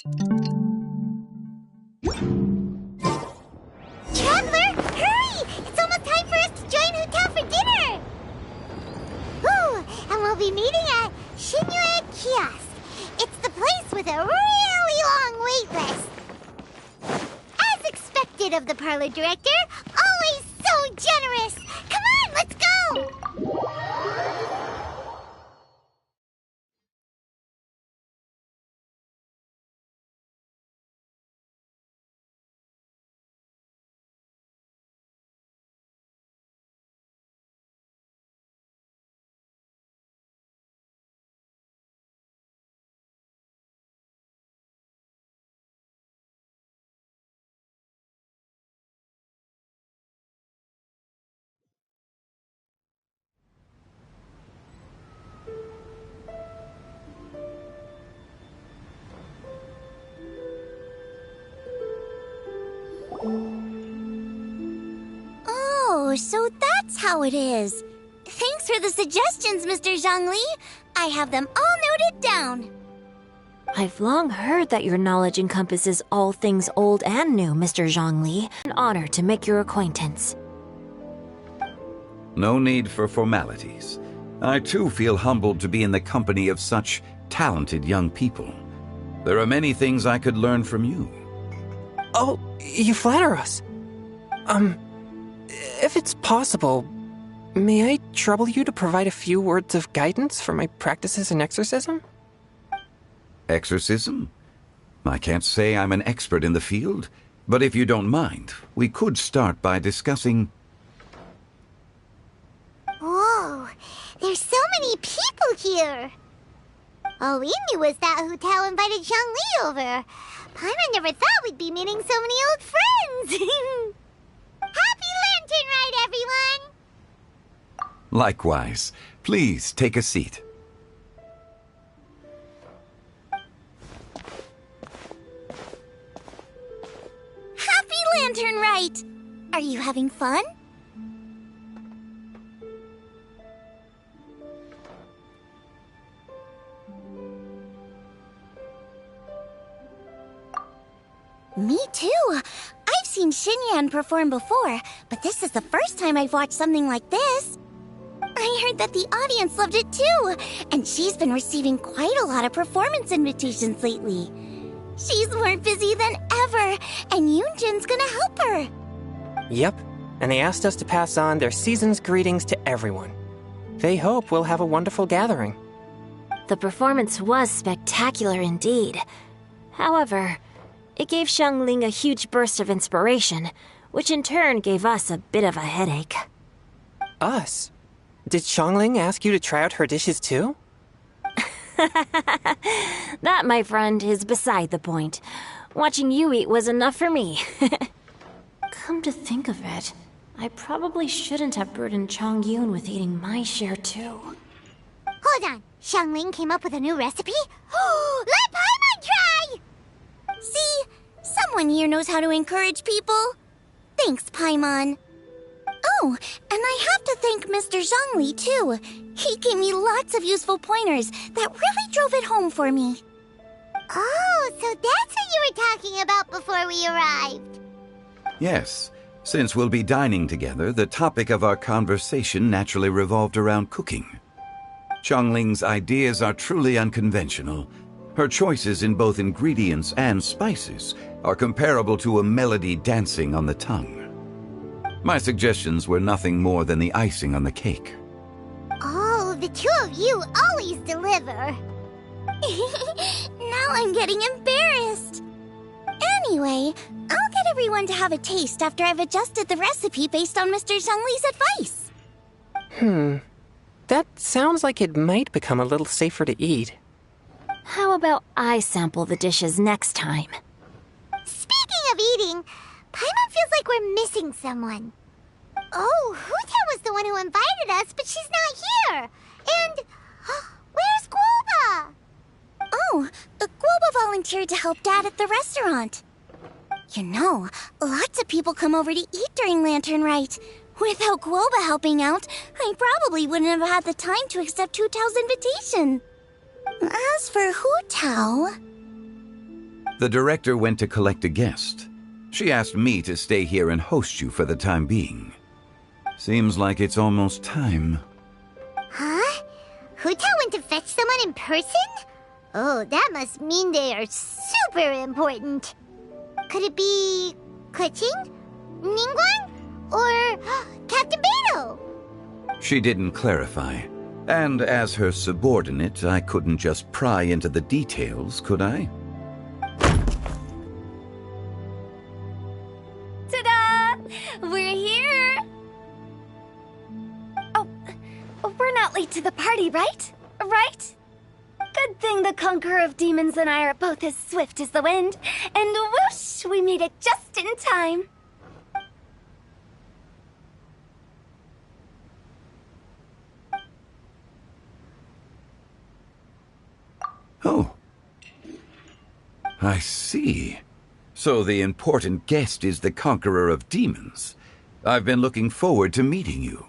Traveler, hurry! It's almost time for us to join Hotel for dinner! Ooh, and we'll be meeting at Shinue Kiosk. It's the place with a really long wait list. As expected of the parlor director, always so generous! Come on, let's go! Oh, so that's how it is. Thanks for the suggestions, Mr. Zhongli. I have them all noted down. I've long heard that your knowledge encompasses all things old and new, Mr. Zhongli. An honor to make your acquaintance. No need for formalities. I too feel humbled to be in the company of such talented young people. There are many things I could learn from you. Oh, you flatter us. If it's possible, may I trouble you to provide a few words of guidance for my practices in exorcism? Exorcism? I can't say I'm an expert in the field, but if you don't mind, we could start by discussing... Whoa, there's so many people here. All we knew was that Hotel invited Zhongli over. Paimon never thought we'd be meeting so many old friends. Happy Lantern Ride, everyone! Likewise. Please take a seat. Happy Lantern Ride! Are you having fun? Me too. I've seen Xinyan perform before, but this is the first time I've watched something like this. I heard that the audience loved it too, and she's been receiving quite a lot of performance invitations lately. She's more busy than ever, and Yoonjin's gonna help her. Yep, and they asked us to pass on their season's greetings to everyone. They hope we'll have a wonderful gathering. The performance was spectacular indeed. However, it gave Xiangling a huge burst of inspiration, which in turn gave us a bit of a headache. Us? Did Xiangling ask you to try out her dishes too? That, my friend, is beside the point. Watching you eat was enough for me. Come to think of it, I probably shouldn't have burdened Chongyun with eating my share too. Hold on, Xiangling came up with a new recipe? Let Paimon try! See, someone here knows how to encourage people. Thanks, Paimon. Oh, and I have to thank Mr. Zhongli, too. He gave me lots of useful pointers that really drove it home for me. Oh, so that's what you were talking about before we arrived. Yes. Since we'll be dining together, the topic of our conversation naturally revolved around cooking. Xiangling's ideas are truly unconventional. Her choices in both ingredients and spices are comparable to a melody dancing on the tongue. My suggestions were nothing more than the icing on the cake. Oh, the two of you always deliver. Now I'm getting embarrassed. Anyway, I'll get everyone to have a taste after I've adjusted the recipe based on Mr. Zhongli's advice. That sounds like it might become a little safer to eat. How about I sample the dishes next time? Speaking of eating, Paimon feels like we're missing someone. Oh, Huta was the one who invited us, but she's not here. And where's Guoba? Oh, Guoba volunteered to help Dad at the restaurant. You know, lots of people come over to eat during Lantern Rite. Without Guoba helping out, I probably wouldn't have had the time to accept Hu Tao's invitation. As for Hu Tao... The director went to collect a guest. She asked me to stay here and host you for the time being. Seems like it's almost time. Huh? Huta went to fetch someone in person? Oh, that must mean they are super important. Could it be Kuching? Ningguang? Or Captain Beto? She didn't clarify. And as her subordinate, I couldn't just pry into the details, could I? Ta-da! We're here! Oh, we're not late to the party, right? Right? Good thing the Conqueror of Demons and I are both as swift as the wind. And whoosh, we made it just in time. Oh. I see. So the important guest is the Conqueror of Demons. I've been looking forward to meeting you.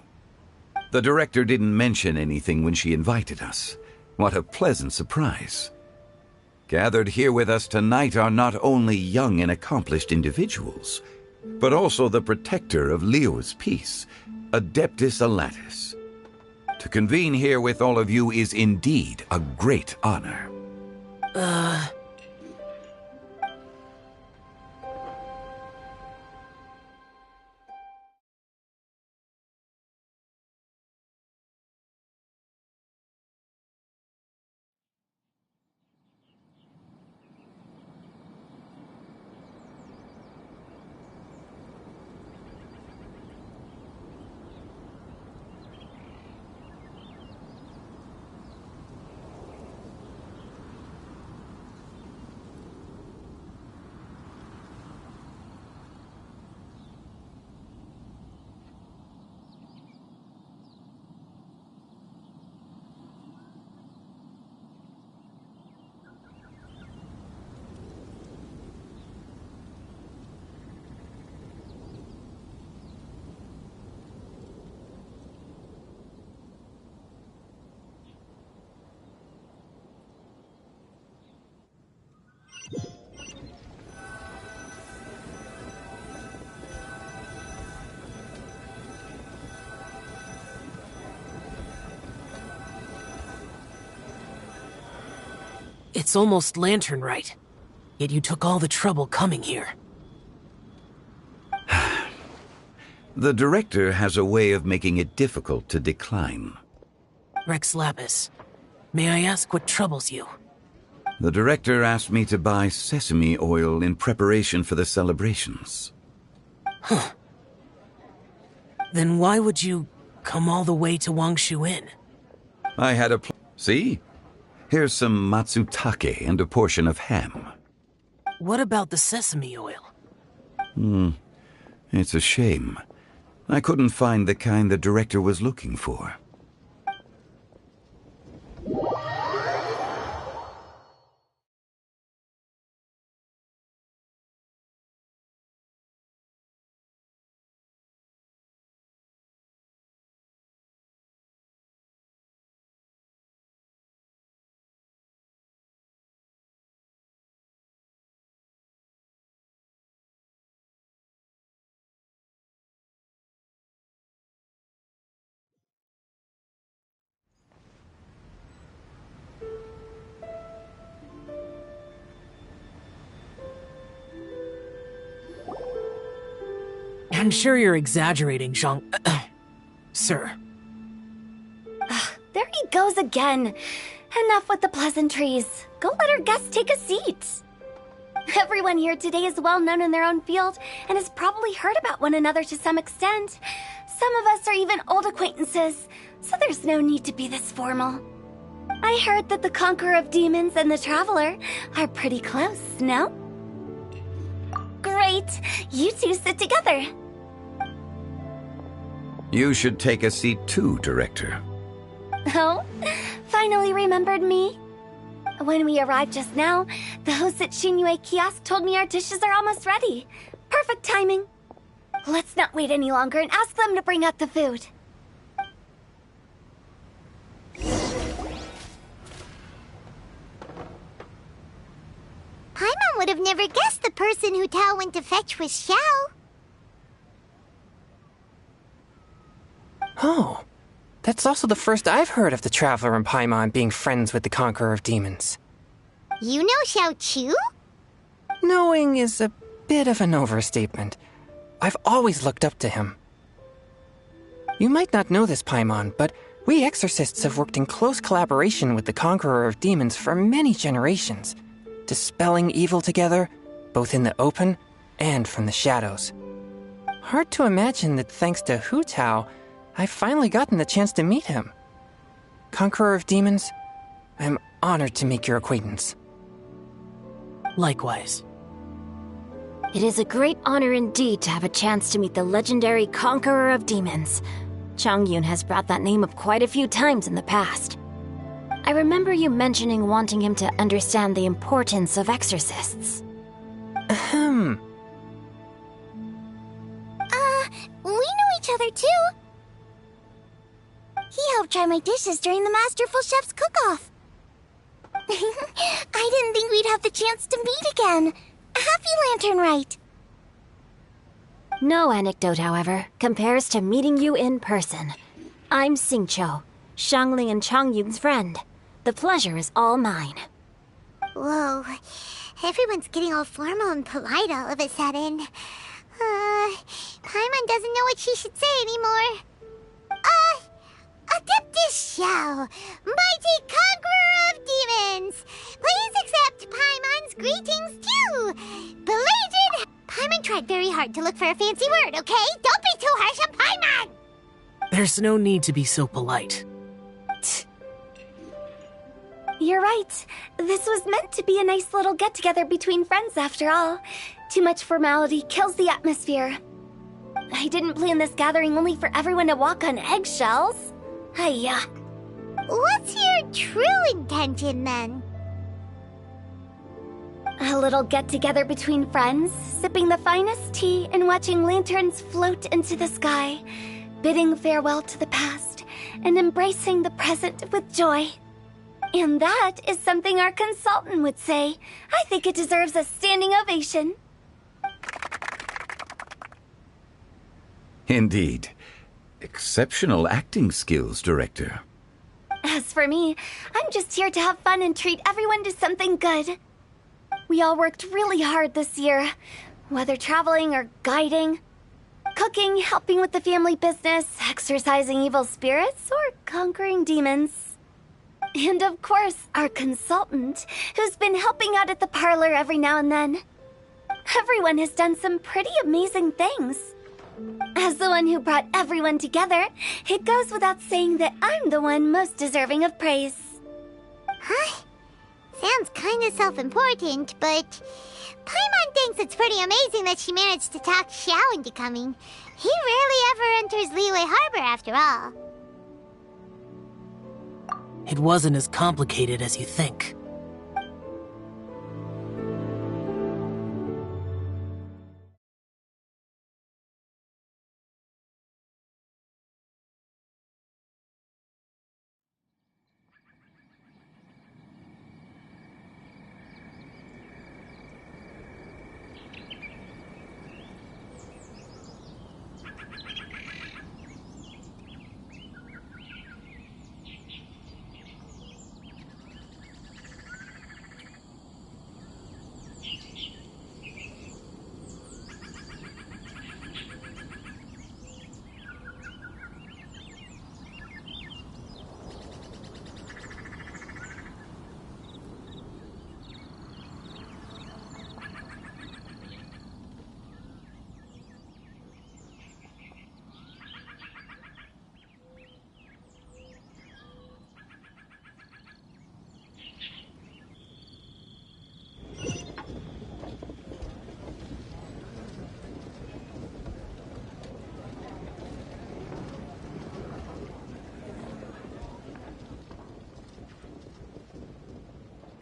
The director didn't mention anything when she invited us. What a pleasant surprise. Gathered here with us tonight are not only young and accomplished individuals, but also the protector of Leo's peace, Adeptus Alatus. To convene here with all of you is indeed a great honor. It's almost lantern right, yet you took all the trouble coming here. The director has a way of making it difficult to decline. Rex Lapis, may I ask what troubles you? The director asked me to buy sesame oil in preparation for the celebrations. Huh. Then why would you come all the way to Wangshu Inn? I had a See? Here's some matsutake and a portion of ham. What about the sesame oil? It's a shame. I couldn't find the kind the director was looking for. I'm sure you're exaggerating, Zhang... Sir. There he goes again. Enough with the pleasantries. Go let our guests take a seat. Everyone here today is well known in their own field and has probably heard about one another to some extent. Some of us are even old acquaintances, so there's no need to be this formal. I heard that the Conqueror of Demons and the Traveler are pretty close, no? Great! You two sit together. You should take a seat too, Director. Oh, finally remembered me? When we arrived just now, the host at Xinyue Kiosk told me our dishes are almost ready. Perfect timing. Let's not wait any longer and ask them to bring out the food. Paimon would have never guessed the person who Tao went to fetch was Xiao. Oh, that's also the first I've heard of the Traveler and Paimon being friends with the Conqueror of Demons. You know Xiao Chu? Knowing is a bit of an overstatement. I've always looked up to him. You might not know this, Paimon, but we exorcists have worked in close collaboration with the Conqueror of Demons for many generations, dispelling evil together, both in the open and from the shadows. Hard to imagine that thanks to Hu Tao, I've finally gotten the chance to meet him. Conqueror of Demons, I'm honored to make your acquaintance. Likewise. It is a great honor indeed to have a chance to meet the legendary Conqueror of Demons. Chongyun has brought that name up quite a few times in the past. I remember you mentioning wanting him to understand the importance of exorcists. We know each other too. He helped try my dishes during the Masterful Chef's cook-off. I didn't think we'd have the chance to meet again. Happy Lantern Rite. No anecdote, however, compares to meeting you in person. I'm Xingqiu, Shangling and Chongyun's friend. The pleasure is all mine. Whoa, everyone's getting all formal and polite all of a sudden. Paimon doesn't know what she should say anymore. Adeptus Xiao, mighty conqueror of demons, please accept Paimon's greetings too. Belated... Paimon tried very hard to look for a fancy word, okay? Don't be too harsh on Paimon! There's no need to be so polite. You're right. This was meant to be a nice little get-together between friends after all. Too much formality kills the atmosphere. I didn't plan this gathering only for everyone to walk on eggshells. Hiya. What's your true intention, then? A little get-together between friends, sipping the finest tea and watching lanterns float into the sky, bidding farewell to the past and embracing the present with joy. And that is something our consultant would say. I think it deserves a standing ovation. Indeed. Exceptional acting skills, Director. As for me, I'm just here to have fun and treat everyone to something good. We all worked really hard this year, whether traveling or guiding, cooking, helping with the family business, exorcising evil spirits, or conquering demons. And of course, our consultant, who's been helping out at the parlor every now and then. Everyone has done some pretty amazing things. As the one who brought everyone together, it goes without saying that I'm the one most deserving of praise. Huh? Sounds kinda self-important, but... Paimon thinks it's pretty amazing that she managed to talk Xiao into coming. He rarely ever enters Liyue Harbor, after all. It wasn't as complicated as you think.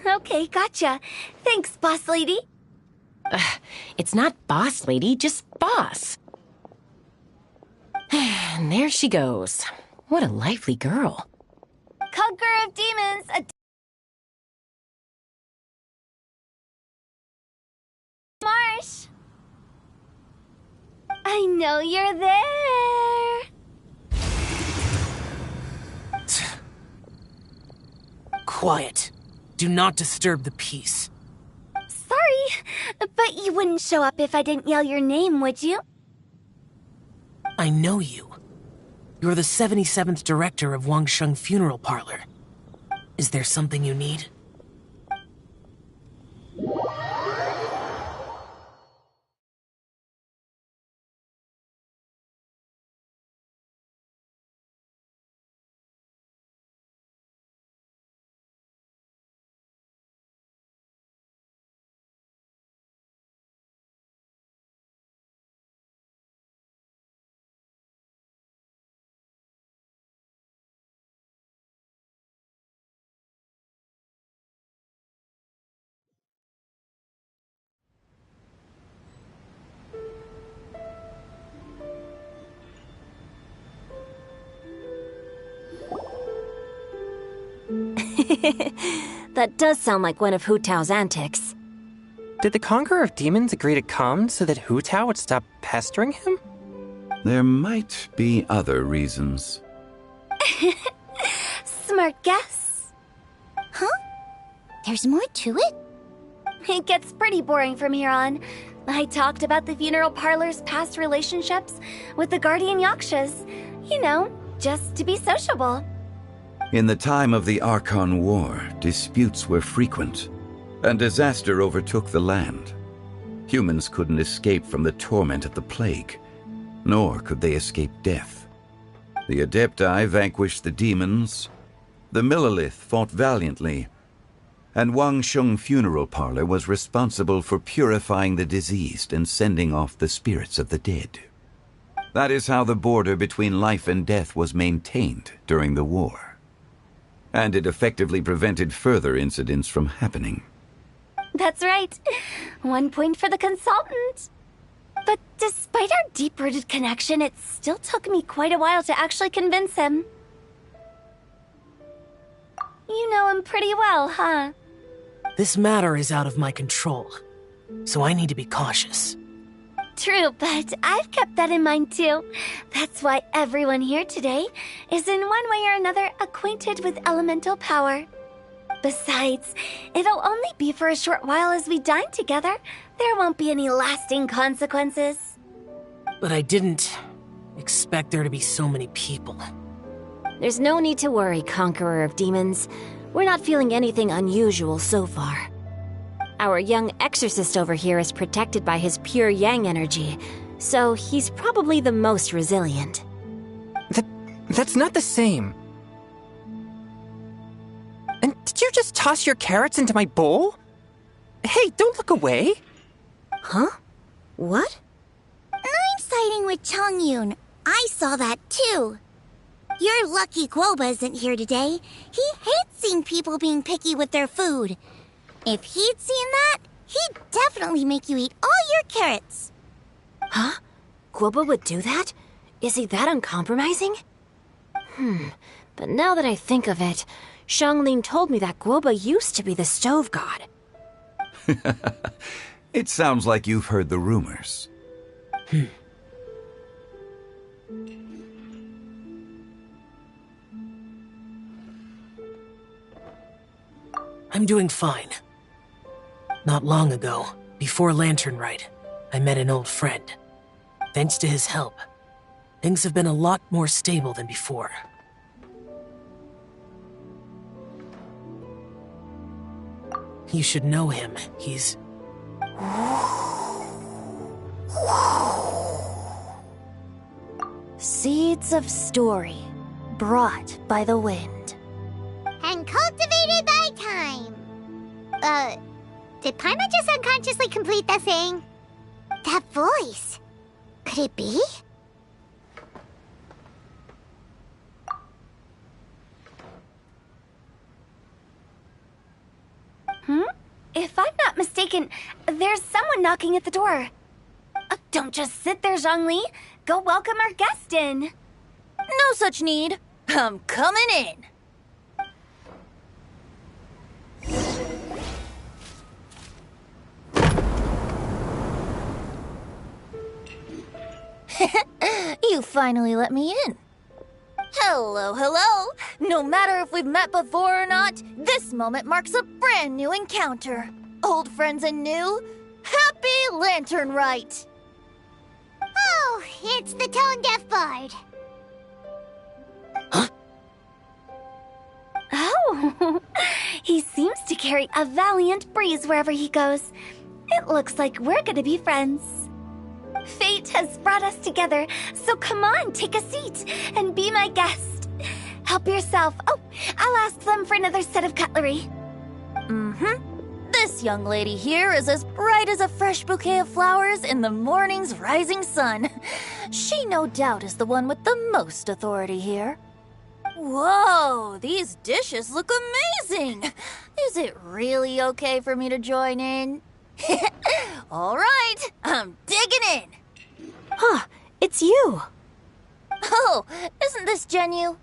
Okay, gotcha. Thanks, boss lady. It's not boss lady, just boss. And there she goes. What a lively girl. Conqueror of demons, I know you're there. Quiet. Do not disturb the peace. Sorry, but you wouldn't show up if I didn't yell your name, would you? I know you. You're the 77th director of Wangsheng Funeral Parlor. Is there something you need? That does sound like one of Hu Tao's antics. Did the Conqueror of Demons agree to come so that Hu Tao would stop pestering him? There might be other reasons. Smart guess. Huh? There's more to it? It gets pretty boring from here on. I talked about the funeral parlor's past relationships with the guardian yakshas. You know, just to be sociable. In the time of the Archon War, disputes were frequent, and disaster overtook the land. Humans couldn't escape from the torment of the plague, nor could they escape death. The Adepti vanquished the demons, the Millelith fought valiantly, and Wangsheng Funeral Parlor was responsible for purifying the diseased and sending off the spirits of the dead. That is how the border between life and death was maintained during the war. And it effectively prevented further incidents from happening. That's right. 1 point for the consultant. But despite our deep-rooted connection, it still took me quite a while to actually convince him. You know him pretty well, huh? This matter is out of my control, so I need to be cautious. True, but I've kept that in mind too. That's why everyone here today is in one way or another acquainted with elemental power. Besides, it'll only be for a short while as we dine together. There won't be any lasting consequences. But I didn't expect there to be so many people. There's no need to worry, Conqueror of Demons. We're not feeling anything unusual so far. Our young exorcist over here is protected by his pure yang energy, so he's probably the most resilient. That's not the same. And did you just toss your carrots into my bowl? Hey, don't look away. Huh? What? I'm siding with Chongyun. I saw that too. You're lucky Guoba isn't here today. He hates seeing people being picky with their food. If he'd seen that, he'd definitely make you eat all your carrots. Huh? Guoba would do that? Is he that uncompromising? But now that I think of it, Xianglin told me that Guoba used to be the stove god. It sounds like you've heard the rumors. I'm doing fine. Not long ago, before Lantern Rite, I met an old friend. Thanks to his help, things have been a lot more stable than before. You should know him. He's... Seeds of story, brought by the wind. And cultivated by time. Did Paimon just unconsciously complete the thing? That voice. Could it be? If I'm not mistaken, there's someone knocking at the door. Don't just sit there, Zhongli. Go welcome our guest in. No such need. I'm coming in. You finally let me in. Hello, hello! No matter if we've met before or not, this moment marks a brand new encounter. Old friends and new, happy Lantern Rite! Oh, it's the tone-deaf bard. Oh, he seems to carry a valiant breeze wherever he goes. It looks like we're gonna be friends. Fate has brought us together, so come on, take a seat and be my guest. Help yourself. Oh, I'll ask them for another set of cutlery. This young lady here is as bright as a fresh bouquet of flowers in the morning's rising sun. She no doubt is the one with the most authority here. Whoa, these dishes look amazing! Is it really okay for me to join in? All right, I'm digging in. Huh, it's you. Oh, isn't this Genu?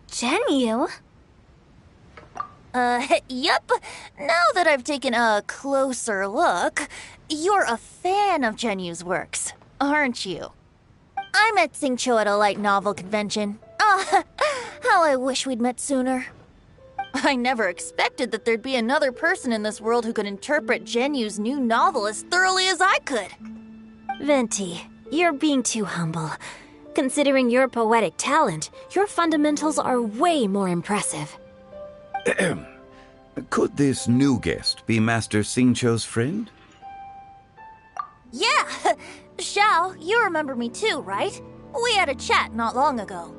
Genu? Yep. Now that I've taken a closer look, you're a fan of Genu's works, aren't you? I met Xingqiu at a light novel convention. Ah, how I wish we'd met sooner. I never expected that there'd be another person in this world who could interpret Genu's new novel as thoroughly as I could. Venti, you're being too humble. Considering your poetic talent, your fundamentals are way more impressive. Could this new guest be Master Xingqiu's friend? Yeah! Xiao, you remember me too, right? We had a chat not long ago.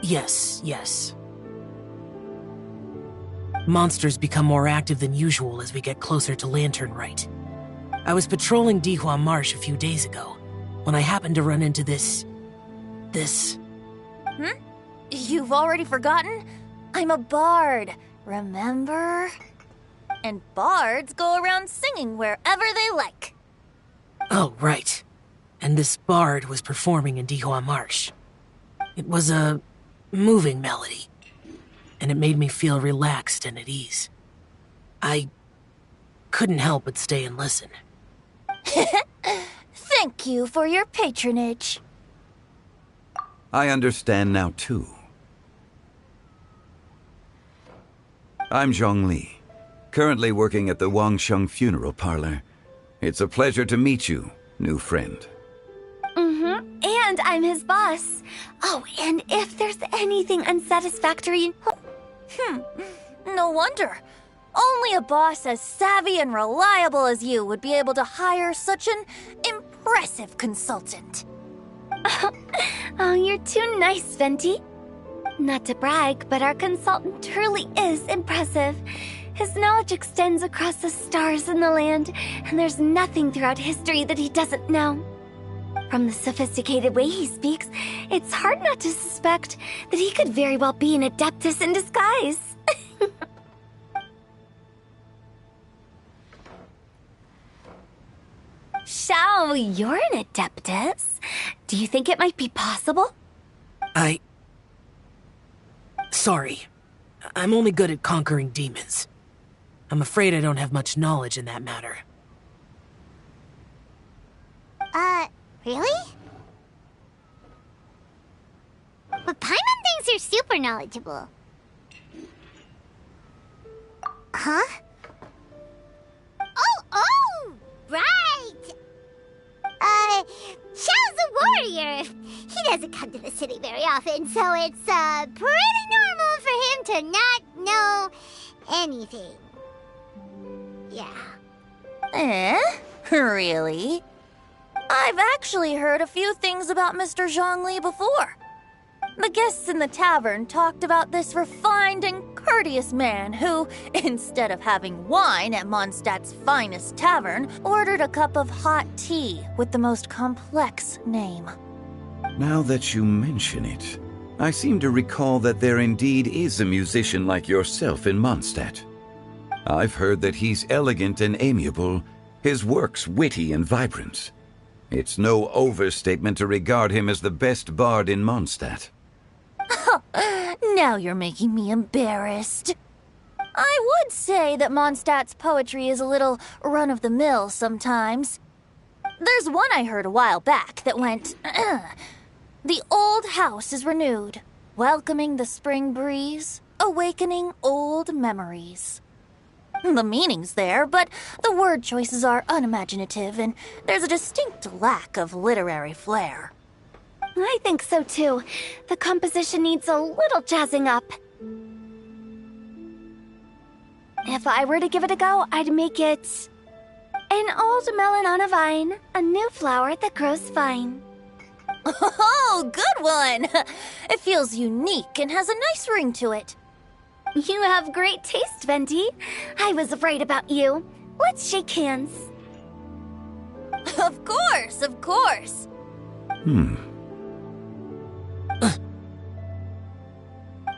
Yes. Monsters become more active than usual as we get closer to Lantern Rite. I was patrolling Dihua Marsh a few days ago, when I happened to run into this... You've already forgotten? I'm a bard, remember? And bards go around singing wherever they like. Oh, right. And this bard was performing in Dihua Marsh. It was a moving melody, and it made me feel relaxed and at ease. I couldn't help but stay and listen. Thank you for your patronage. I understand now, too. I'm Zhongli, currently working at the Wangsheng Funeral Parlor. It's a pleasure to meet you, new friend. And I'm his boss. Oh, and if there's anything unsatisfactory... No wonder. Only a boss as savvy and reliable as you would be able to hire such an impressive consultant. Oh, you're too nice, Venti. Not to brag, but our consultant truly is impressive. His knowledge extends across the stars and the land, and there's nothing throughout history that he doesn't know. From the sophisticated way he speaks, it's hard not to suspect that he could very well be an adeptus in disguise. Xiao, you're an adeptus. Do you think it might be possible? Sorry. I'm only good at conquering demons. I'm afraid I don't have much knowledge in that matter. Really? But Paimon thinks you're super knowledgeable. Huh? Oh, right! Xiao's a warrior. He doesn't come to the city very often, so it's, pretty normal for him to not know anything. Yeah. Really? I've actually heard a few things about Mr. Zhongli before. The guests in the tavern talked about this refined and courteous man who, instead of having wine at Mondstadt's finest tavern, ordered a cup of hot tea with the most complex name. Now that you mention it, I seem to recall that there indeed is a musician like yourself in Mondstadt. I've heard that he's elegant and amiable, his works witty and vibrant. It's no overstatement to regard him as the best bard in Mondstadt. Now you're making me embarrassed. I would say that Mondstadt's poetry is a little run-of-the-mill sometimes. There's one I heard a while back that went, The old house is renewed, welcoming the spring breeze, awakening old memories. The meaning's there, but the word choices are unimaginative, and there's a distinct lack of literary flair. I think so too. The composition needs a little jazzing up. If I were to give it a go, I'd make it an old melon on a vine, a new flower that grows fine. Oh, good one! It feels unique and has a nice ring to it. You have great taste, Venti. I was right about you. Let's shake hands. Of course, of course.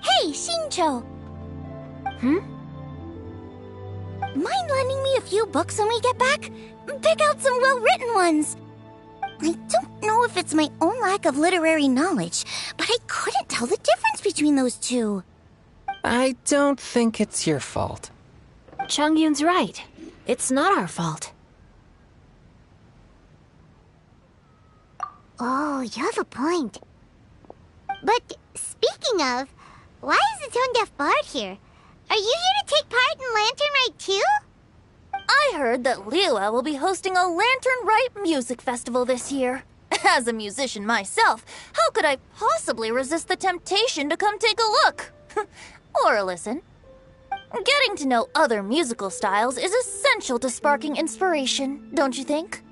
Hey, Shincho! Mind lending me a few books when we get back? Pick out some well-written ones. I don't know if it's my own lack of literary knowledge, but I couldn't tell the difference between those two. I don't think it's your fault. Chongyun's right. It's not our fault. Oh, you have a point. But speaking of, why is the tone-deaf bard here? Are you here to take part in Lantern Rite too? I heard that Liyue will be hosting a Lantern Rite music festival this year. As a musician myself, how could I possibly resist the temptation to come take a look? Or listen. Getting to know other musical styles is essential to sparking inspiration, don't you think?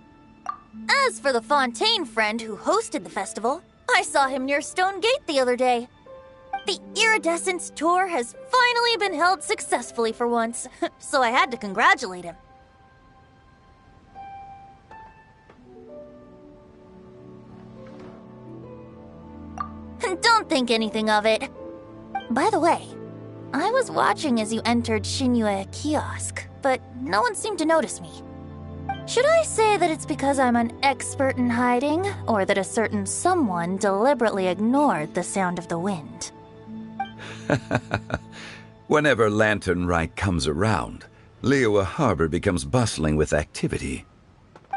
As for the Fontaine friend who hosted the festival, I saw him near Stone Gate the other day. The Iridescence tour has finally been held successfully for once, so I had to congratulate him. Don't think anything of it. By the way, I was watching as you entered Shinyue Kiosk, but no one seemed to notice me. Should I say that it's because I'm an expert in hiding, or that a certain someone deliberately ignored the sound of the wind? Whenever Lantern Rite comes around, Liyue Harbor becomes bustling with activity.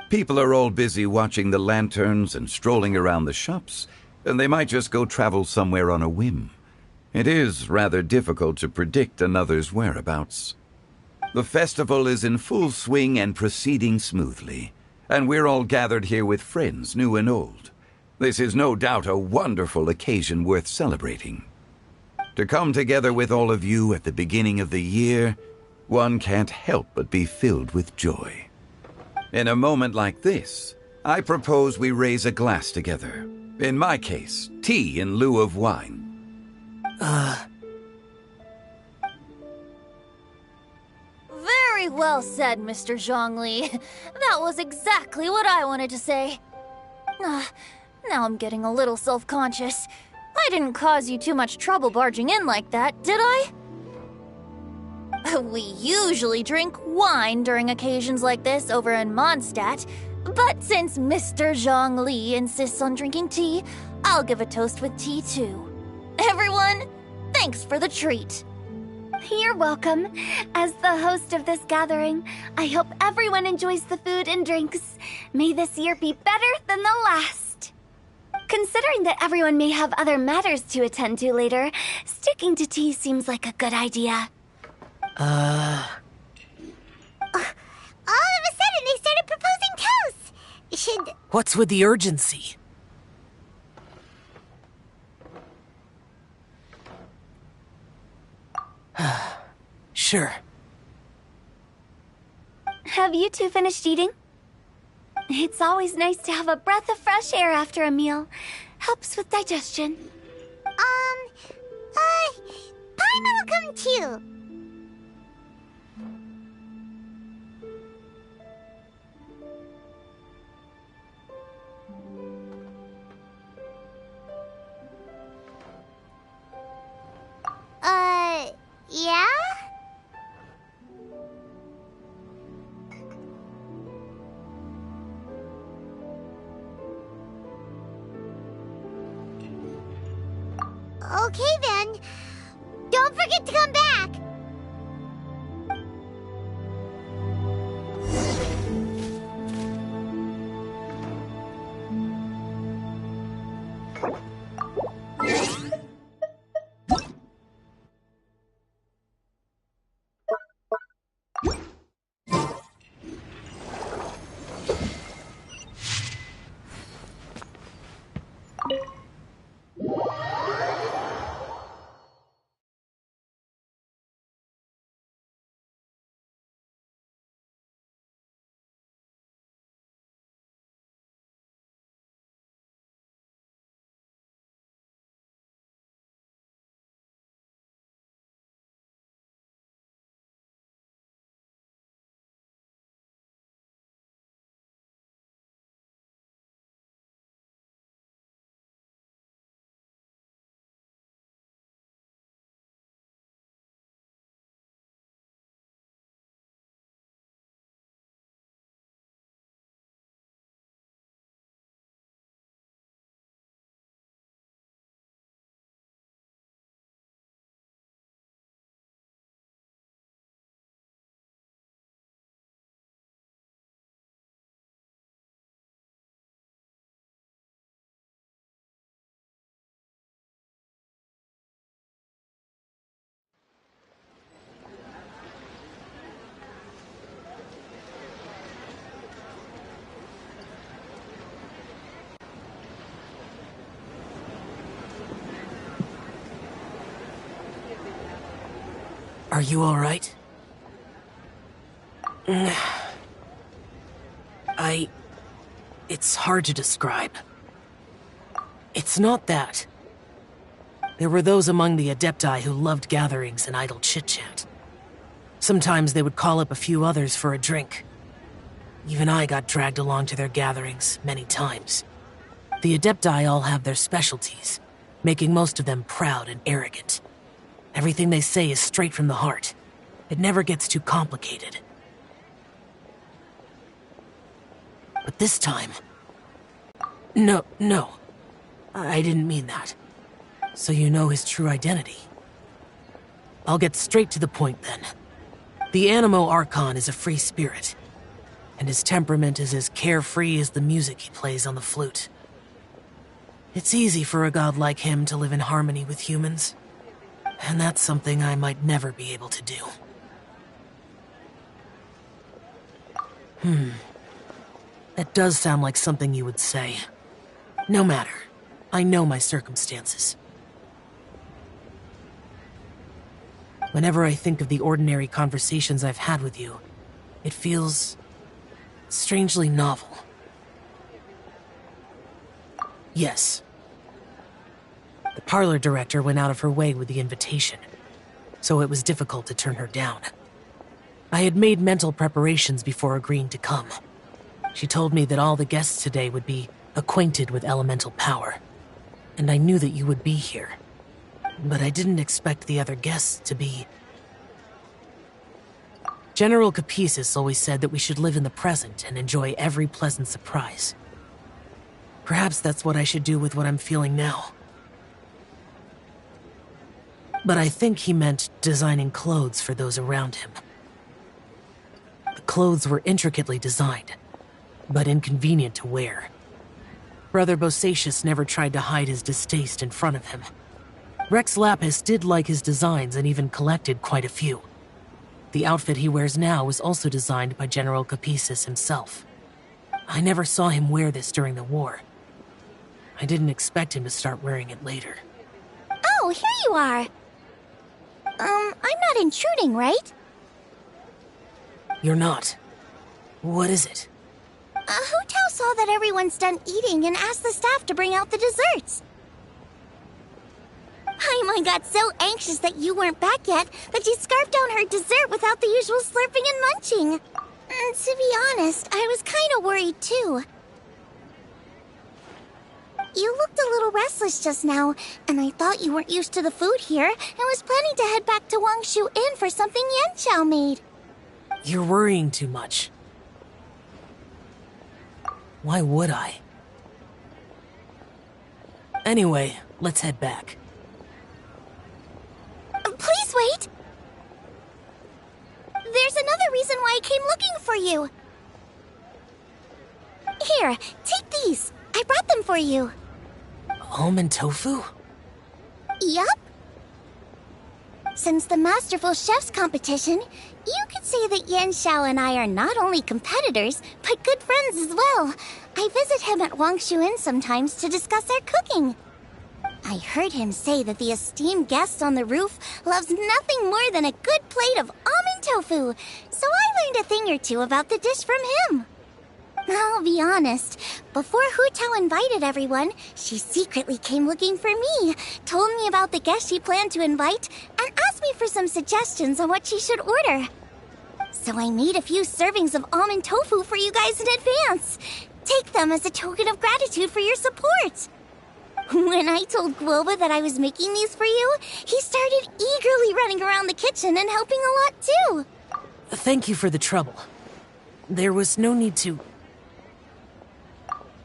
People are all busy watching the lanterns and strolling around the shops, and they might just go travel somewhere on a whim. It is rather difficult to predict another's whereabouts. The festival is in full swing and proceeding smoothly, and we're all gathered here with friends, new and old. This is no doubt a wonderful occasion worth celebrating. To come together with all of you at the beginning of the year, one can't help but be filled with joy. In a moment like this, I propose we raise a glass together. In my case, tea in lieu of wine. Very well said, Mr. Zhongli. That was exactly what I wanted to say. Now I'm getting a little self-conscious. I didn't cause you too much trouble barging in like that, did I? We usually drink wine during occasions like this over in Mondstadt, but since Mr. Zhongli insists on drinking tea, I'll give a toast with tea too. Everyone, thanks for the treat. You're welcome. As the host of this gathering, I hope everyone enjoys the food and drinks. May this year be better than the last. Considering that everyone may have other matters to attend to later, sticking to tea seems like a good idea. All of a sudden, they started proposing toasts. Should... What's with the urgency? Sure. Have you two finished eating? It's always nice to have a breath of fresh air after a meal. Helps with digestion. Paimon will come too. Yeah? Okay then. Don't forget to come back. Are you alright? It's hard to describe. It's not that. There were those among the Adepti who loved gatherings and idle chit-chat. Sometimes they would call up a few others for a drink. Even I got dragged along to their gatherings many times. The Adepti all have their specialties, making most of them proud and arrogant. Everything they say is straight from the heart. It never gets too complicated. But this time... No. I didn't mean that. So you know his true identity. I'll get straight to the point then. The Animo Archon is a free spirit, and his temperament is as carefree as the music he plays on the flute. It's easy for a god like him to live in harmony with humans, and that's something I might never be able to do. That does sound like something you would say. No matter. I know my circumstances. Whenever I think of the ordinary conversations I've had with you, it feels strangely novel. Yes. The parlor director went out of her way with the invitation, so it was difficult to turn her down. I had made mental preparations before agreeing to come. She told me that all the guests today would be acquainted with elemental power, and I knew that you would be here. But I didn't expect the other guests to be... General Capisis always said that we should live in the present and enjoy every pleasant surprise. Perhaps that's what I should do with what I'm feeling now. But I think he meant designing clothes for those around him. The clothes were intricately designed, but inconvenient to wear. Brother Bosacius never tried to hide his distaste in front of him. Rex Lapis did like his designs and even collected quite a few. The outfit he wears now was also designed by General Capisis himself. I never saw him wear this during the war. I didn't expect him to start wearing it later. Oh, here you are. I'm not intruding, right? You're not. What is it? Hu Tao saw that everyone's done eating and asked the staff to bring out the desserts. Paimon got so anxious that you weren't back yet that she scarfed down her dessert without the usual slurping and munching. And to be honest, I was kind of worried too. You looked a little restless just now, and I thought you weren't used to the food here and was planning to head back to Wangshu Inn for something Yanxiao made. You're worrying too much. Why would I? Anyway, let's head back. Please wait! There's another reason why I came looking for you. Here, take these. I brought them for you. Almond tofu? Yup. Since the Masterful Chef's competition, you could say that Yanxiao and I are not only competitors, but good friends as well. I visit him at Wangshu Inn sometimes to discuss our cooking. I heard him say that the esteemed guest on the roof loves nothing more than a good plate of almond tofu, so I learned a thing or two about the dish from him. I'll be honest, before Hu Tao invited everyone, she secretly came looking for me, told me about the guests she planned to invite, and asked me for some suggestions on what she should order. So I made a few servings of almond tofu for you guys in advance. Take them as a token of gratitude for your support. When I told Guoba that I was making these for you, he started eagerly running around the kitchen and helping a lot too. Thank you for the trouble. There was no need to...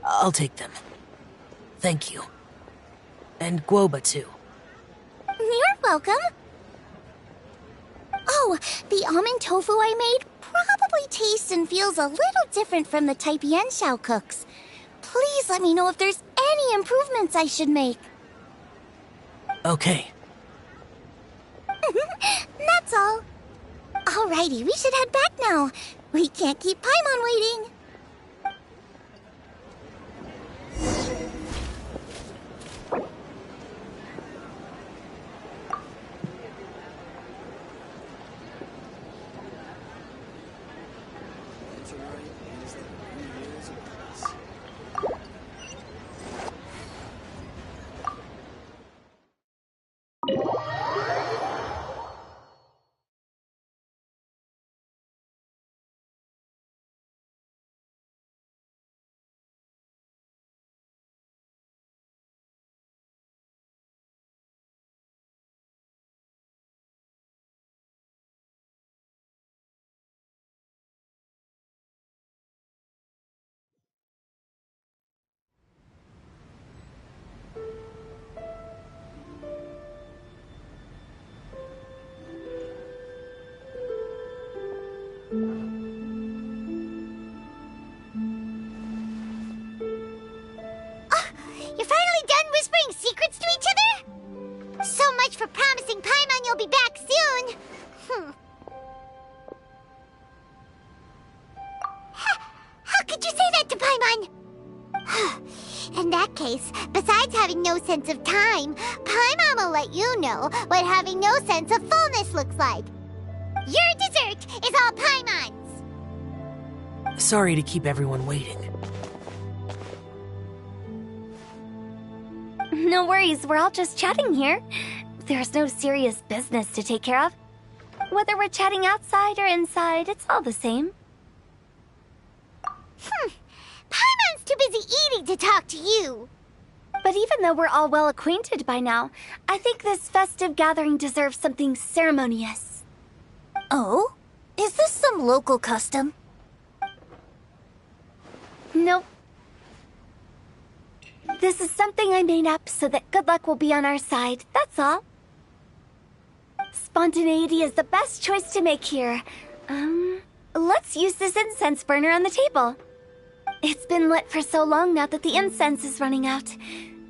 I'll take them. Thank you. And Guoba too. You're welcome. Oh, the almond tofu I made probably tastes and feels a little different from the type Yanxiao cooks. Please let me know if there's any improvements I should make. Okay. That's all. Alrighty, we should head back now. We can't keep Paimon waiting. You're finally done whispering secrets to each other? So much for promising Paimon you'll be back soon. How could you say that to Paimon? In that case, besides having no sense of time, Paimon will let you know what having no sense of fullness looks like. Your dessert is all Paimon's. Sorry to keep everyone waiting. No worries, we're all just chatting here. There's no serious business to take care of. Whether we're chatting outside or inside, it's all the same. Paimon's too busy eating to talk to you. But even though we're all well acquainted by now, I think this festive gathering deserves something ceremonious. Oh? Is this some local custom? Nope. This is something I made up so that good luck will be on our side, that's all. Spontaneity is the best choice to make here. Let's use this incense burner on the table. It's been lit for so long now that the incense is running out.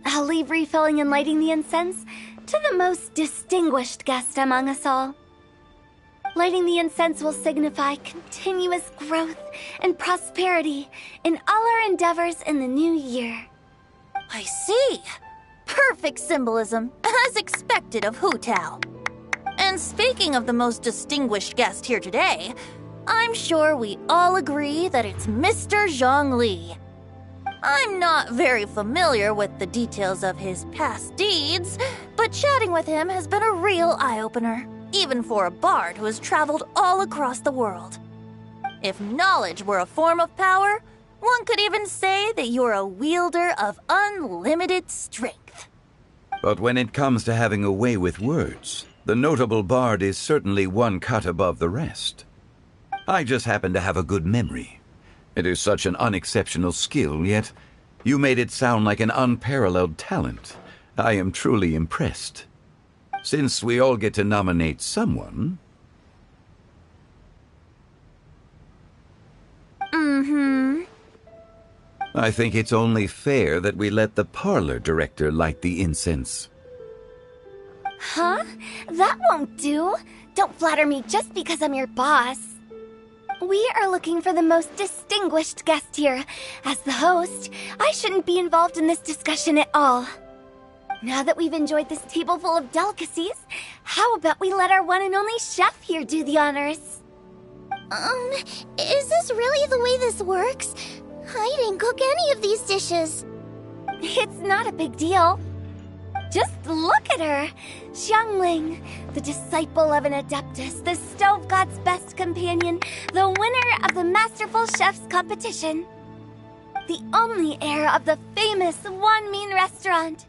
I'll leave refilling and lighting the incense to the most distinguished guest among us all. Lighting the incense will signify continuous growth and prosperity in all our endeavors in the new year. I see. Perfect symbolism, as expected of Hu Tao. And speaking of the most distinguished guest here today, I'm sure we all agree that it's Mr. Zhongli. I'm not very familiar with the details of his past deeds, but chatting with him has been a real eye-opener, even for a bard who has traveled all across the world. If knowledge were a form of power, one could even say that you're a wielder of unlimited strength. But when it comes to having a way with words, the notable bard is certainly one cut above the rest. I just happen to have a good memory. It is such an unexceptional skill, yet you made it sound like an unparalleled talent. I am truly impressed. Since we all get to nominate someone... I think it's only fair that we let the parlor director light the incense. Huh? That won't do. Don't flatter me just because I'm your boss. We are looking for the most distinguished guest here. As the host, I shouldn't be involved in this discussion at all. Now that we've enjoyed this table full of delicacies, how about we let our one and only chef here do the honors? Is this really the way this works? I didn't cook any of these dishes. It's not a big deal. Just look at her! Xiangling, the disciple of an adeptus, the stove god's best companion, the winner of the Masterful Chef's competition. The only heir of the famous Wanmin restaurant.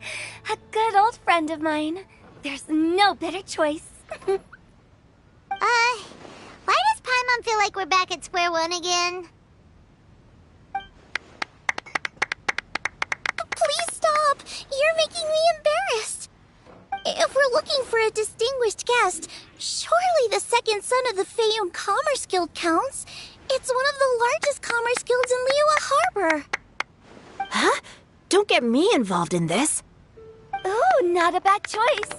A good old friend of mine. There's no better choice. Why does Paimon feel like we're back at square one again? Please stop! You're making me embarrassed. If we're looking for a distinguished guest, surely the second son of the Feiyun Commerce Guild counts. It's one of the largest commerce guilds in Liyue Harbor. Huh? Don't get me involved in this. Ooh, not a bad choice.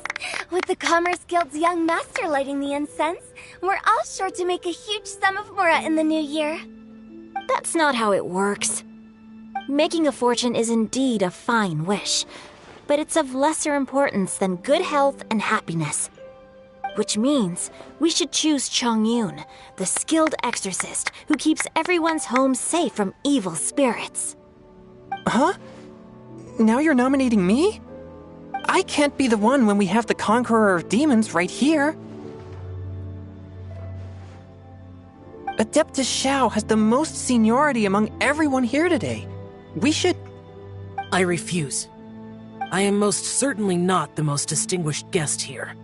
With the Commerce Guild's young master lighting the incense, we're all sure to make a huge sum of mora in the new year. That's not how it works. Making a fortune is indeed a fine wish, but it's of lesser importance than good health and happiness. Which means we should choose Chongyun, the skilled exorcist who keeps everyone's home safe from evil spirits. Huh? Now you're nominating me? I can't be the one when we have the Conqueror of Demons right here. Adeptus Xiao has the most seniority among everyone here today. We should... I refuse. I am most certainly not the most distinguished guest here.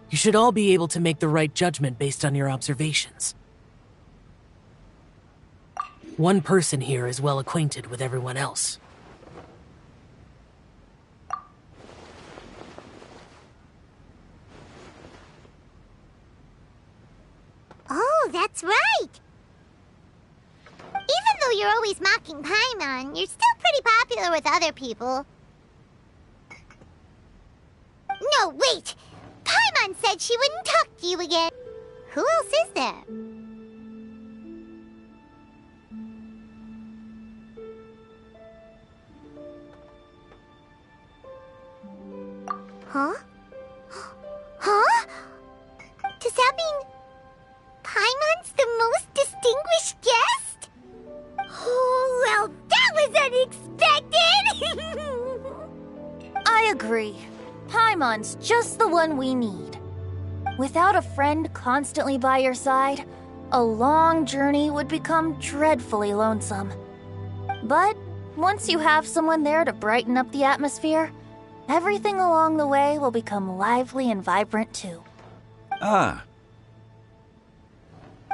You should all be able to make the right judgment based on your observations. One person here is well acquainted with everyone else. Oh, that's right! Even though you're always mocking Paimon, you're still pretty popular with other people. No, wait! Paimon said she wouldn't talk to you again. Who else is there? Huh? Huh? Does that mean Paimon's the most distinguished guest? Oh, well, that was unexpected! I agree. Paimon's just the one we need. Without a friend constantly by your side, a long journey would become dreadfully lonesome. But once you have someone there to brighten up the atmosphere, everything along the way will become lively and vibrant too. Ah.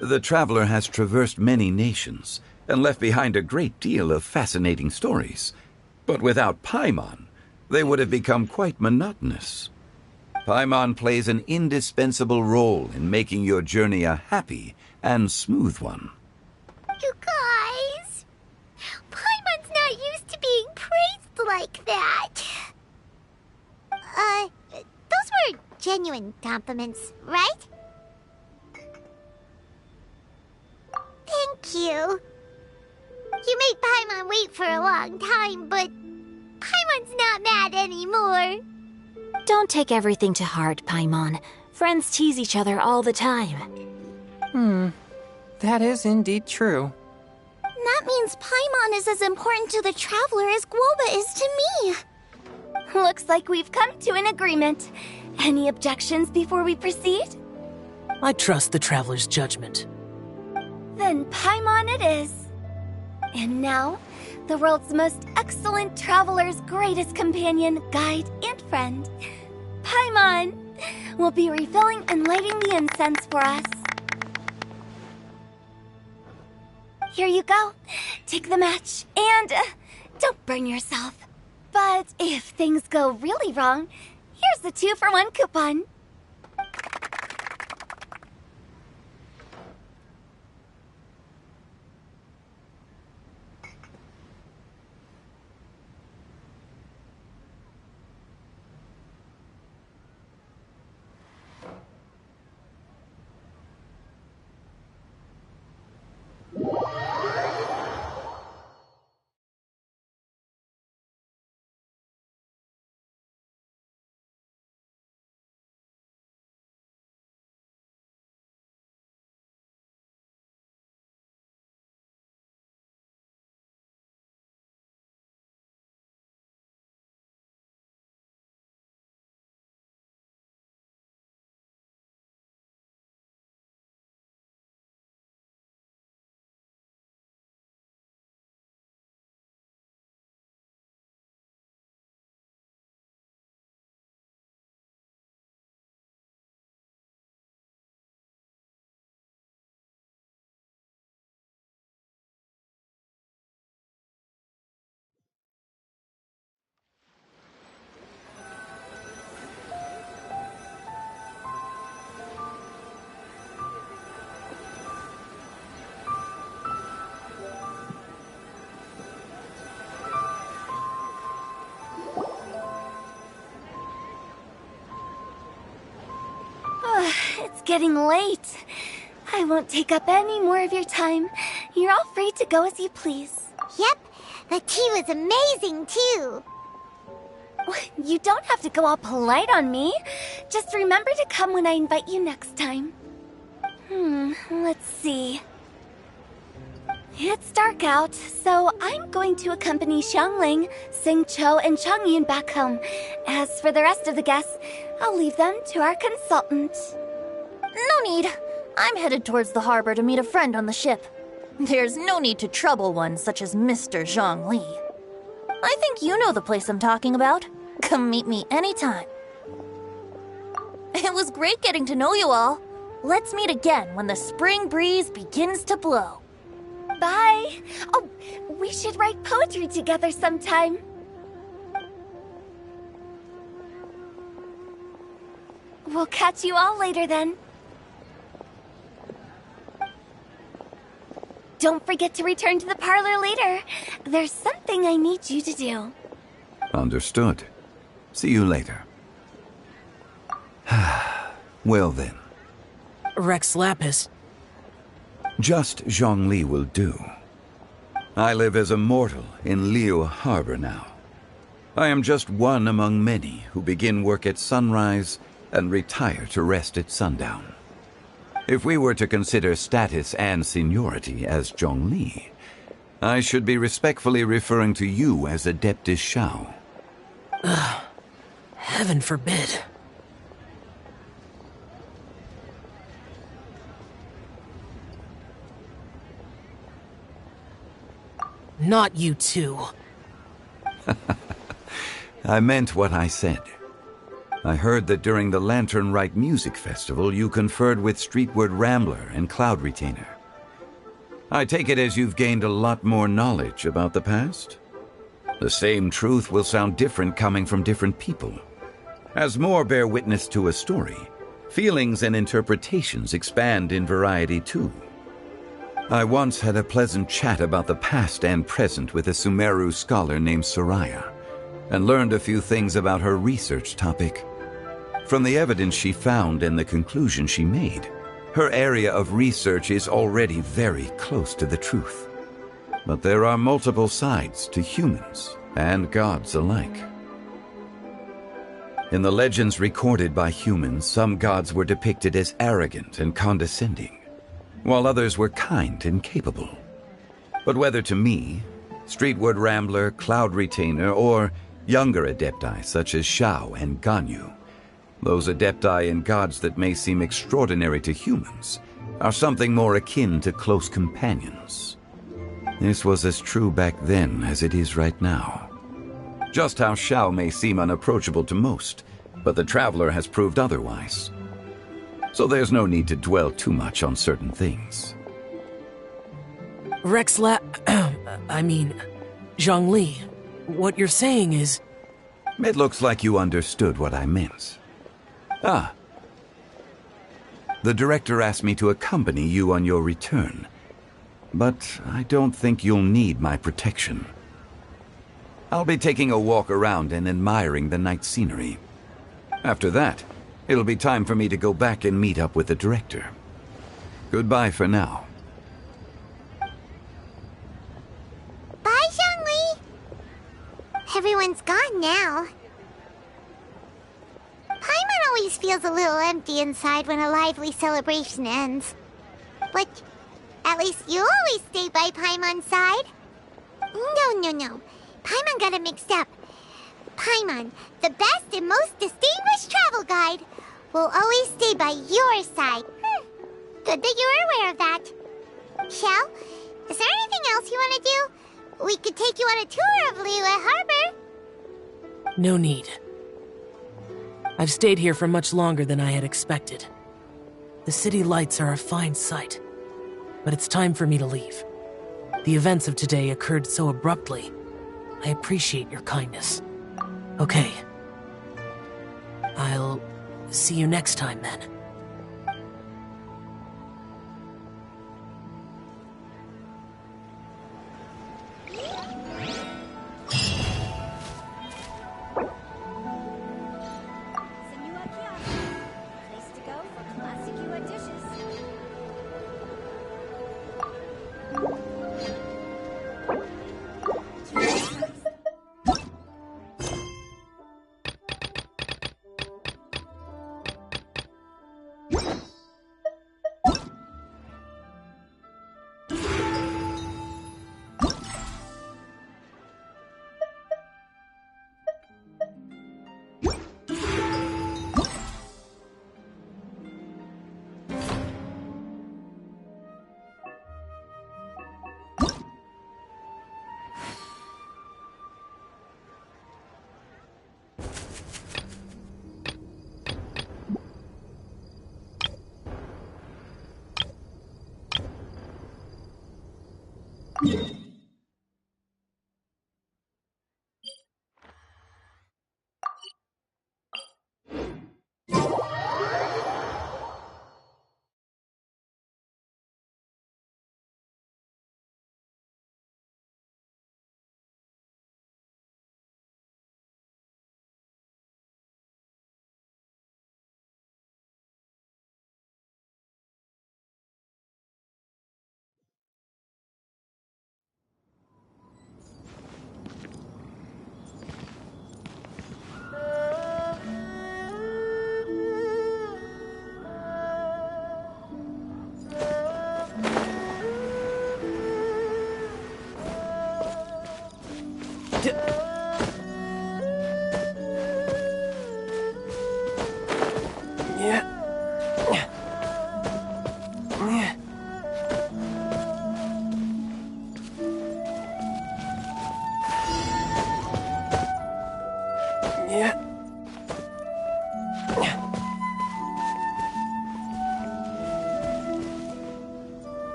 The traveler has traversed many nations and left behind a great deal of fascinating stories. But without Paimon, they would have become quite monotonous. Paimon plays an indispensable role in making your journey a happy and smooth one. You guys, Paimon's not used to being praised like that. Those were genuine compliments, right? Thank you. You made Paimon wait for a long time, but Paimon's not mad anymore. Don't take everything to heart, Paimon. Friends tease each other all the time. That is indeed true. That means Paimon is as important to the traveler as Guoba is to me. Looks like we've come to an agreement. Any objections before we proceed? I trust the traveler's judgment. Then Paimon it is. And now, the world's most excellent traveler's greatest companion, guide, and friend, Paimon, will be refilling and lighting the incense for us. Here you go. Take the match, and don't burn yourself. But if things go really wrong, here's the 2-for-1 coupon. It's getting late. I won't take up any more of your time. You're all free to go as you please. Yep, the tea was amazing too. You don't have to go all polite on me. Just remember to come when I invite you next time. Let's see. It's dark out, so I'm going to accompany Xiangling, Xingqiu, and Chongyun back home. As for the rest of the guests, I'll leave them to our consultant. No need. I'm headed towards the harbor to meet a friend on the ship. There's no need to trouble one such as Mr. Zhongli. I think you know the place I'm talking about. Come meet me anytime. It was great getting to know you all. Let's meet again when the spring breeze begins to blow. Bye. Oh, we should write poetry together sometime. We'll catch you all later then. Don't forget to return to the parlor later. There's something I need you to do. Understood. See you later. Well then. Rex Lapis. Just Zhongli will do. I live as a mortal in Liu Harbor now. I am just one among many who begin work at sunrise and retire to rest at sundown. If we were to consider status and seniority as Zhongli, I should be respectfully referring to you as Adeptus Shao. Heaven forbid. Not you too. I meant what I said. I heard that during the Lantern Rite Music Festival, you conferred with Streetward Rambler and Cloud Retainer. I take it as you've gained a lot more knowledge about the past? The same truth will sound different coming from different people. As more bear witness to a story, feelings and interpretations expand in variety too. I once had a pleasant chat about the past and present with a Sumeru scholar named Soraya, and learned a few things about her research topic. From the evidence she found and the conclusion she made, her area of research is already very close to the truth. But there are multiple sides to humans and gods alike. In the legends recorded by humans, some gods were depicted as arrogant and condescending, while others were kind and capable. But whether to me, Streetward Rambler, Cloud Retainer, or younger adepti such as Shao and Ganyu, those adepti and gods that may seem extraordinary to humans are something more akin to close companions. This was as true back then as it is right now. Just how Shao may seem unapproachable to most, but the Traveler has proved otherwise. So there's no need to dwell too much on certain things. Zhongli, what you're saying is... It looks like you understood what I meant. Ah. The director asked me to accompany you on your return, but I don't think you'll need my protection. I'll be taking a walk around and admiring the night scenery. After that, it'll be time for me to go back and meet up with the director. Goodbye for now. Bye, Zhongli. Everyone's gone now. Paimon always feels a little empty inside when a lively celebration ends. But at least you always stay by Paimon's side. No. Paimon got it mixed up. Paimon, the best and most distinguished travel guide, will always stay by your side. Good that you're aware of that. Shell, is there anything else you want to do? We could take you on a tour of Liyue Harbor. No need. I've stayed here for much longer than I had expected. The city lights are a fine sight, but it's time for me to leave. The events of today occurred so abruptly. I appreciate your kindness. Okay. I'll see you next time then.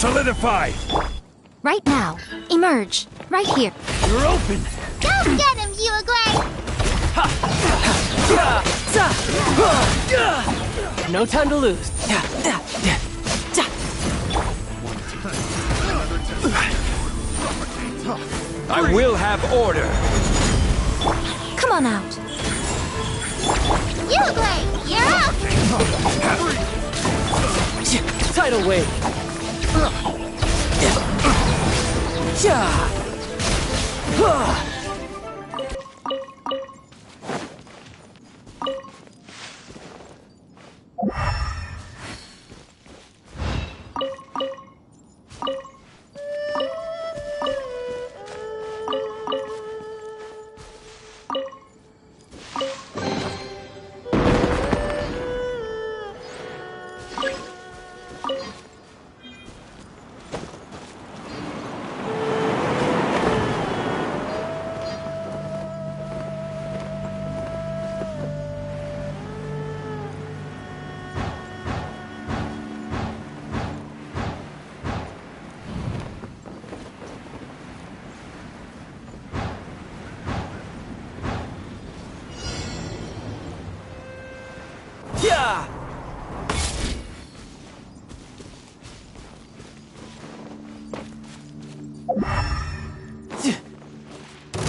Solidify! Right now. Emerge. Right here. You're open! Go get him, Youtubegames-Nay! No time to lose. I will have order! Come on out. Youtubegames-Nay, you're up! Tidal wave.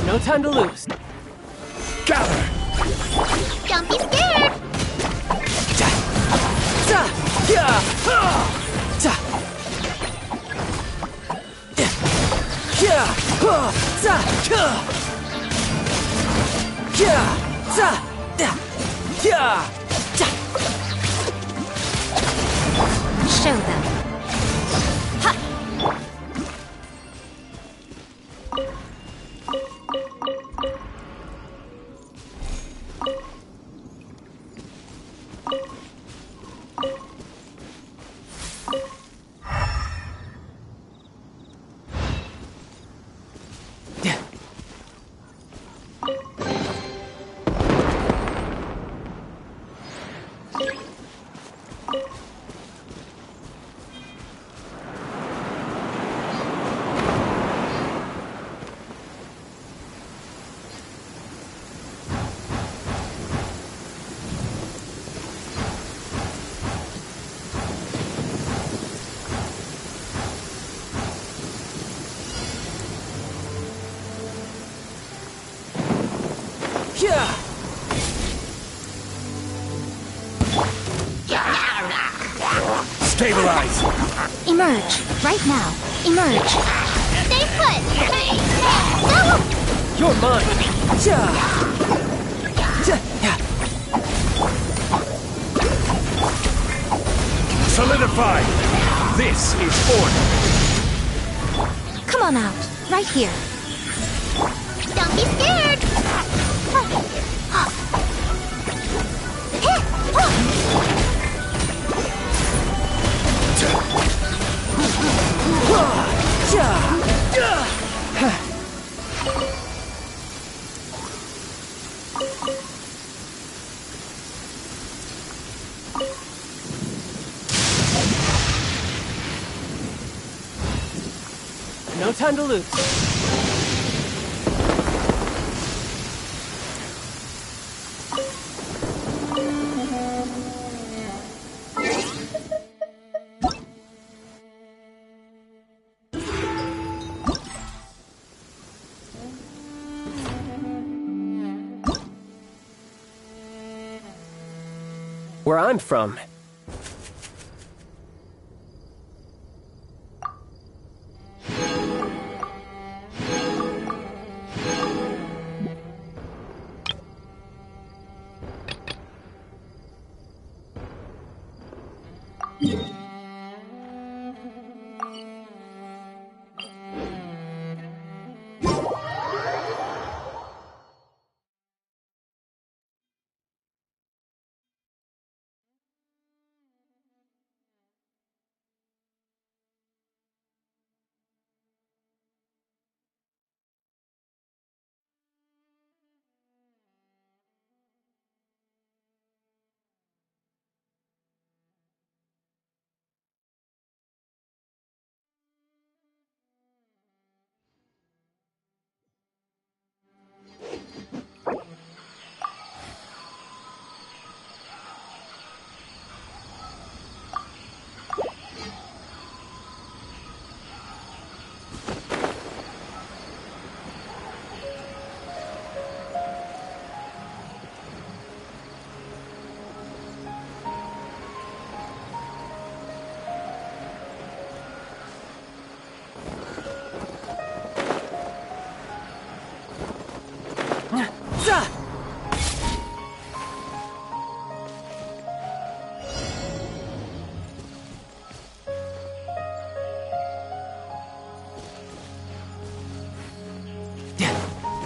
No time to lose. Gather! Don't be scared! Show them. Stabilize! Emerge. Right now. Emerge. Stay put! Go! You're mine. Solidify! This is order! Come on out. Right here. Don't be scared! No time to lose. Where I'm from,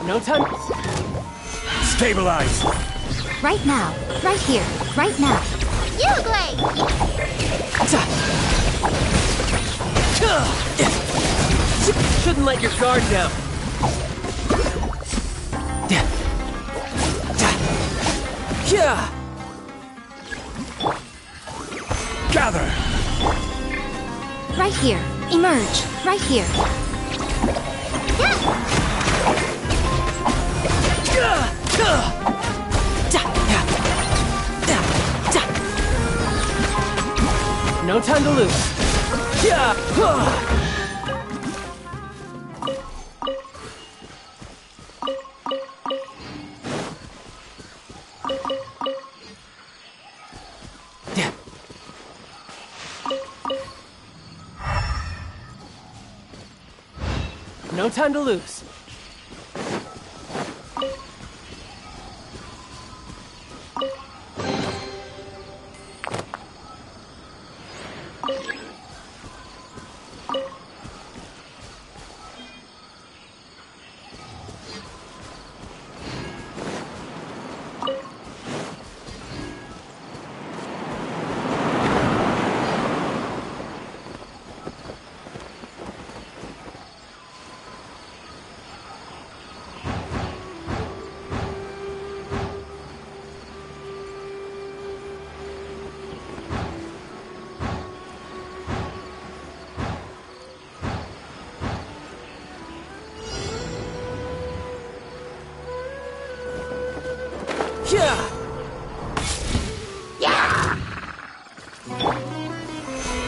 no time. Stabilize! Right now. Right here. Right now. You, Blade! Shouldn't let your guard down. Gather! Right here. Emerge. Right here. No time to lose. No time to lose.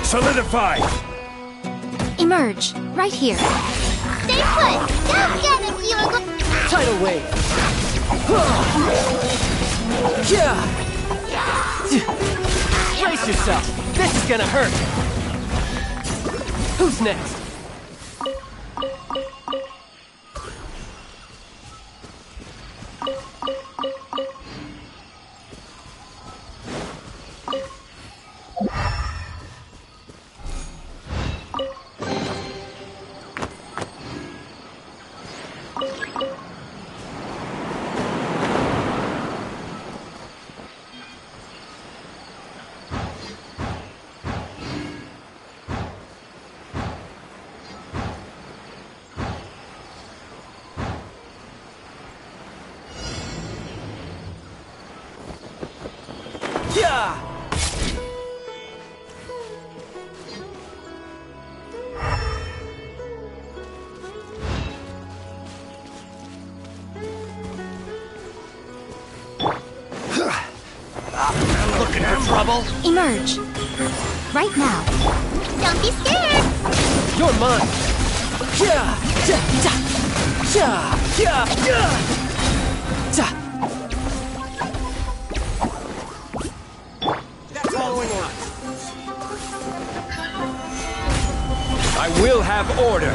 Solidify! Emerge. Right here. Stay put! Don't get him, you! Tidal wave. Brace yourself. This is gonna hurt. Who's next? trouble? Emerge. Right now. Don't be scared! You're mine! That's all we want. I will have order.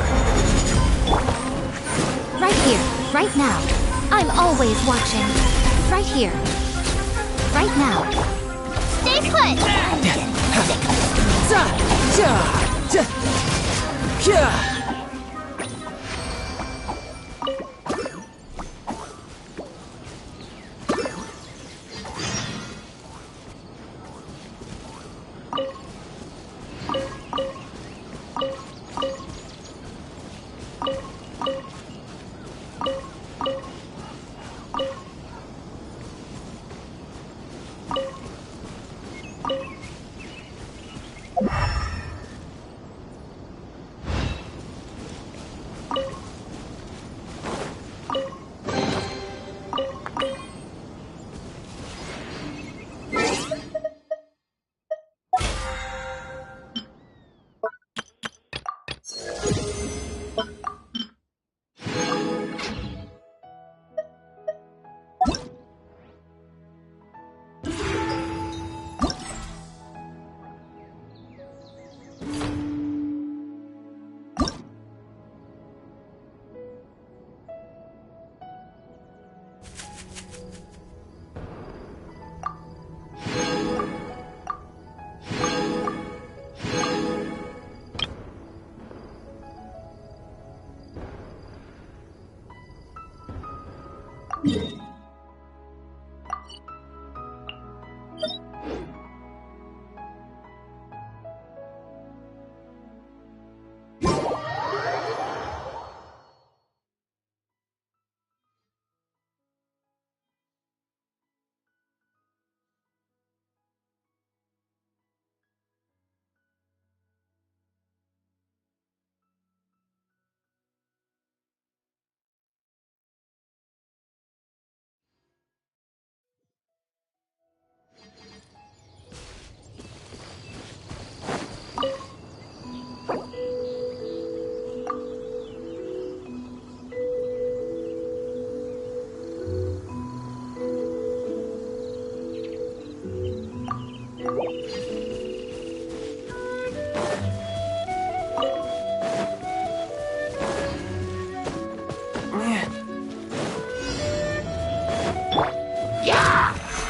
Right here. Right now. I'm always watching. Right here. Right now. Stay put!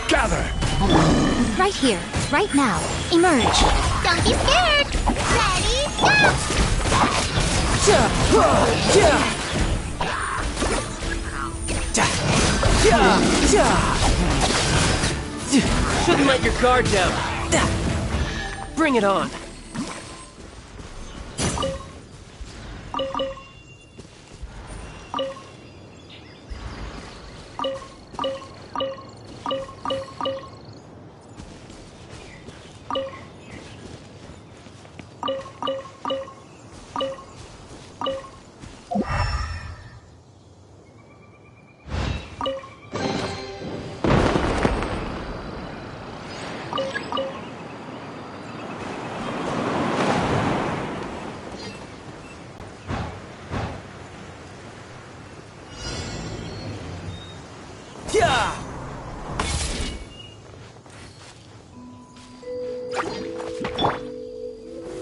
Gather! Right here. Right now. Emerge. Don't be scared! Ready, go! Shouldn't let your guard down. Bring it on.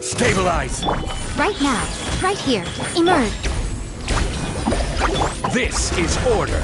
Stabilize! Right now. Right here. Emerge. This is order!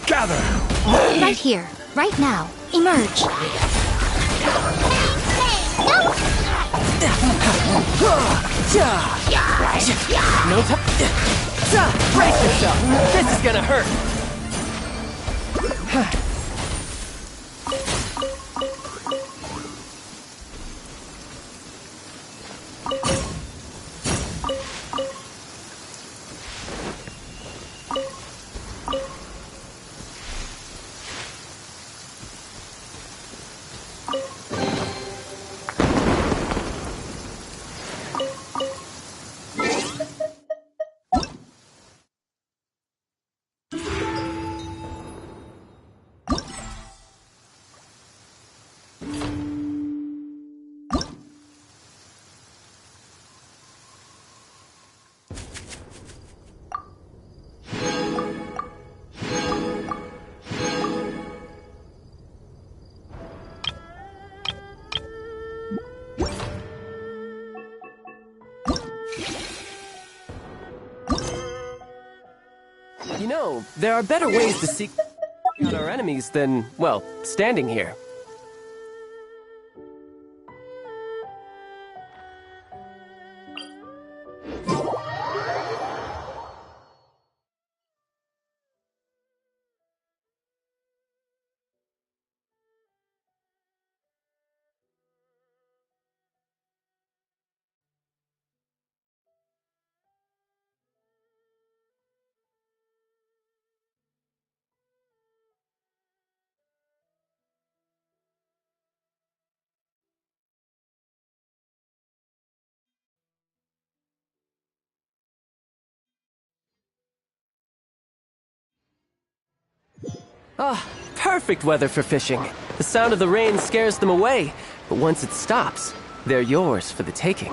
Gather! Right here, right now. Emerge. No time. Brace yourself. This is gonna hurt. You know, there are better ways to seek out our enemies than, well, standing here. Ah, perfect weather for fishing. The sound of the rain scares them away, but once it stops, they're yours for the taking.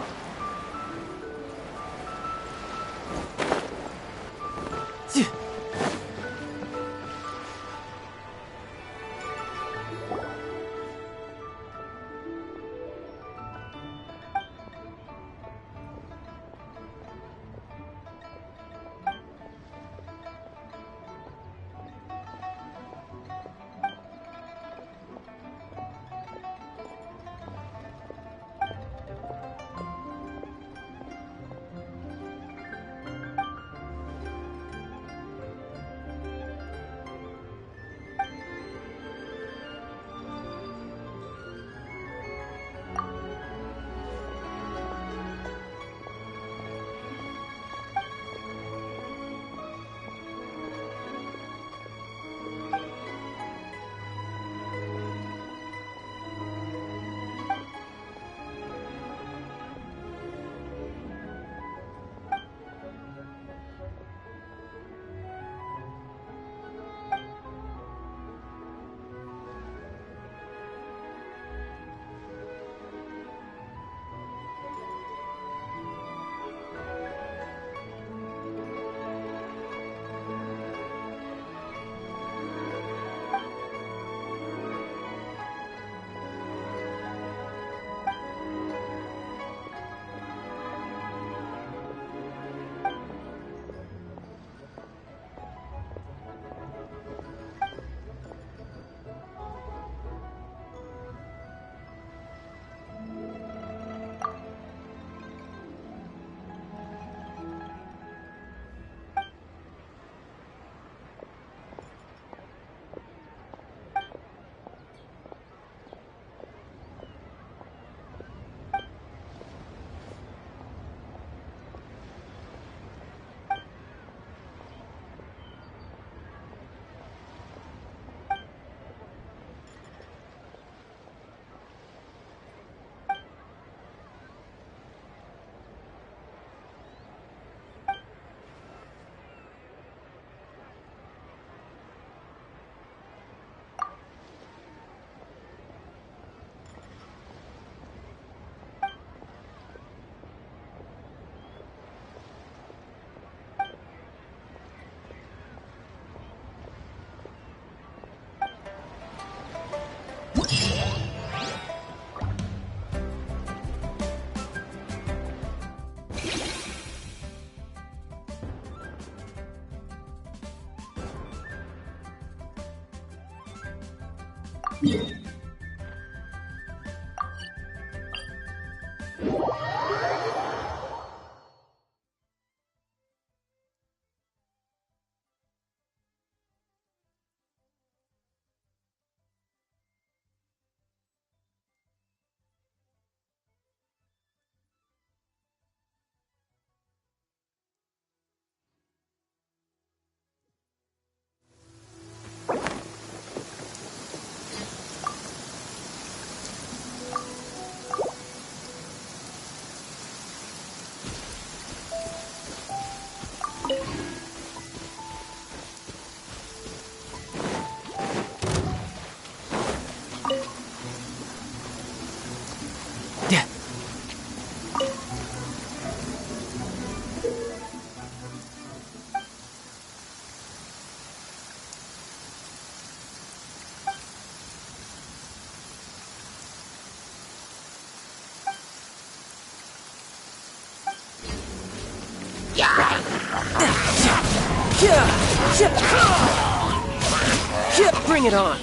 Bring it on.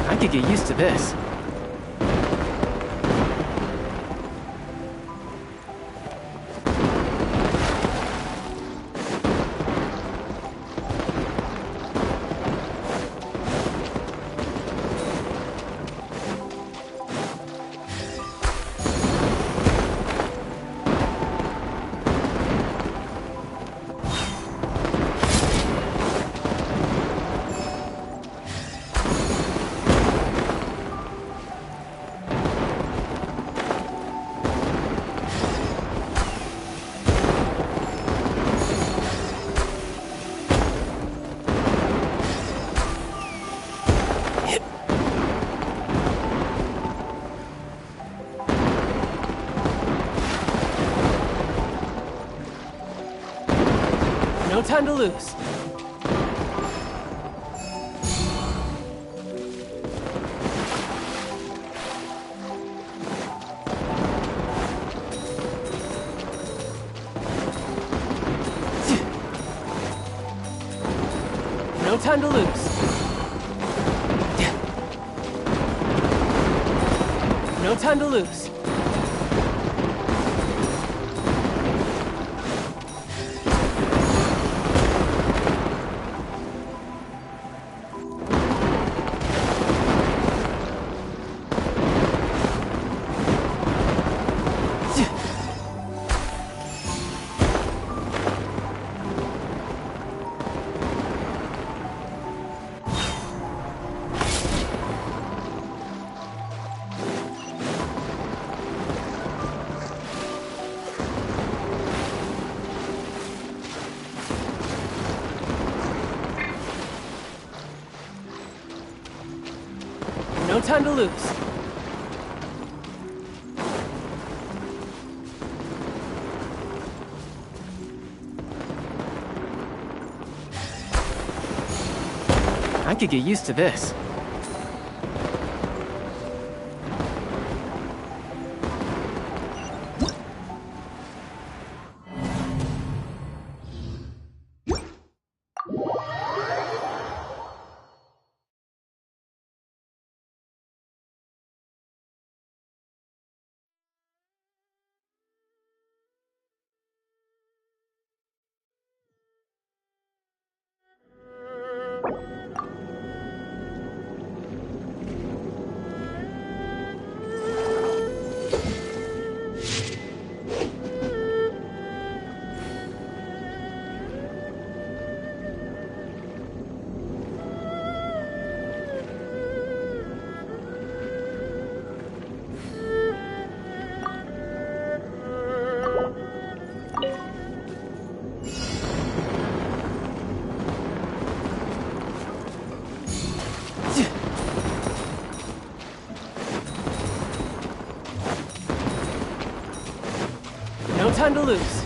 I could get used to this. No time to lose. No time to lose. No time to lose. No time to lose. I could get used to this. No time to lose.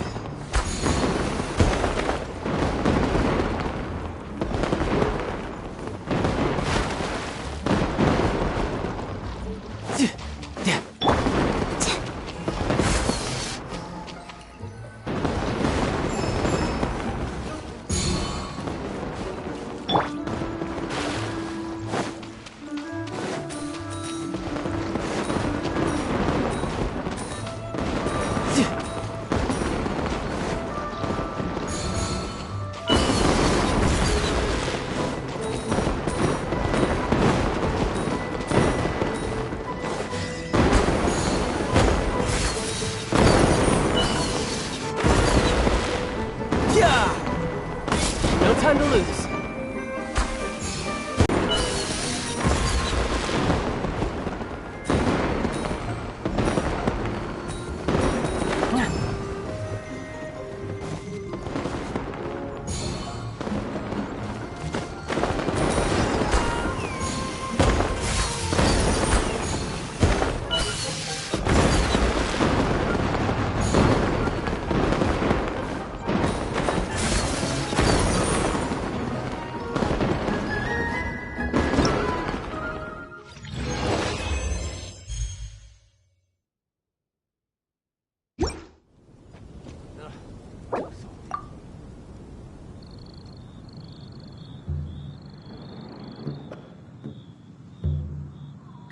No time to lose.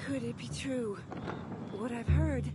Could it be true? What I've heard?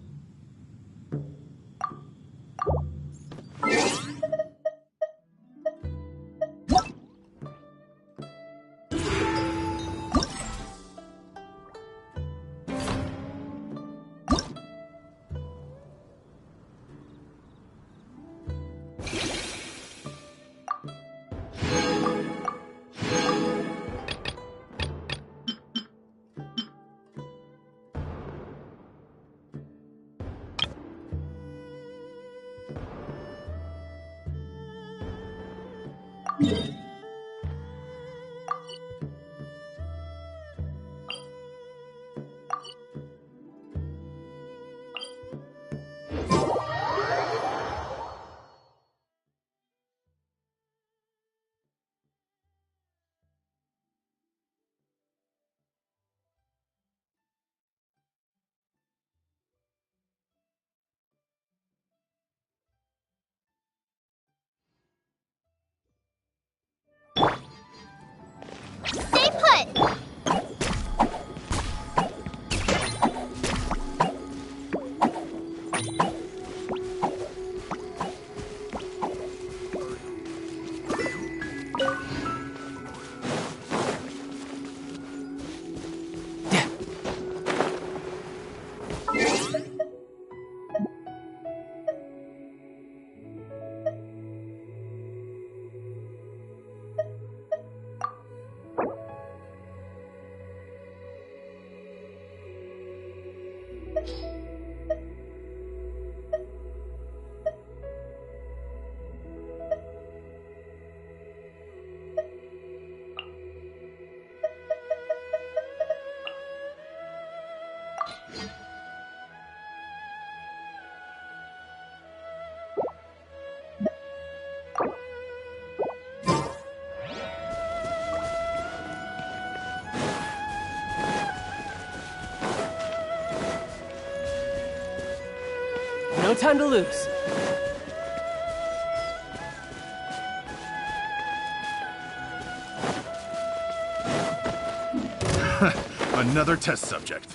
Stay put! No time to lose. Another test subject.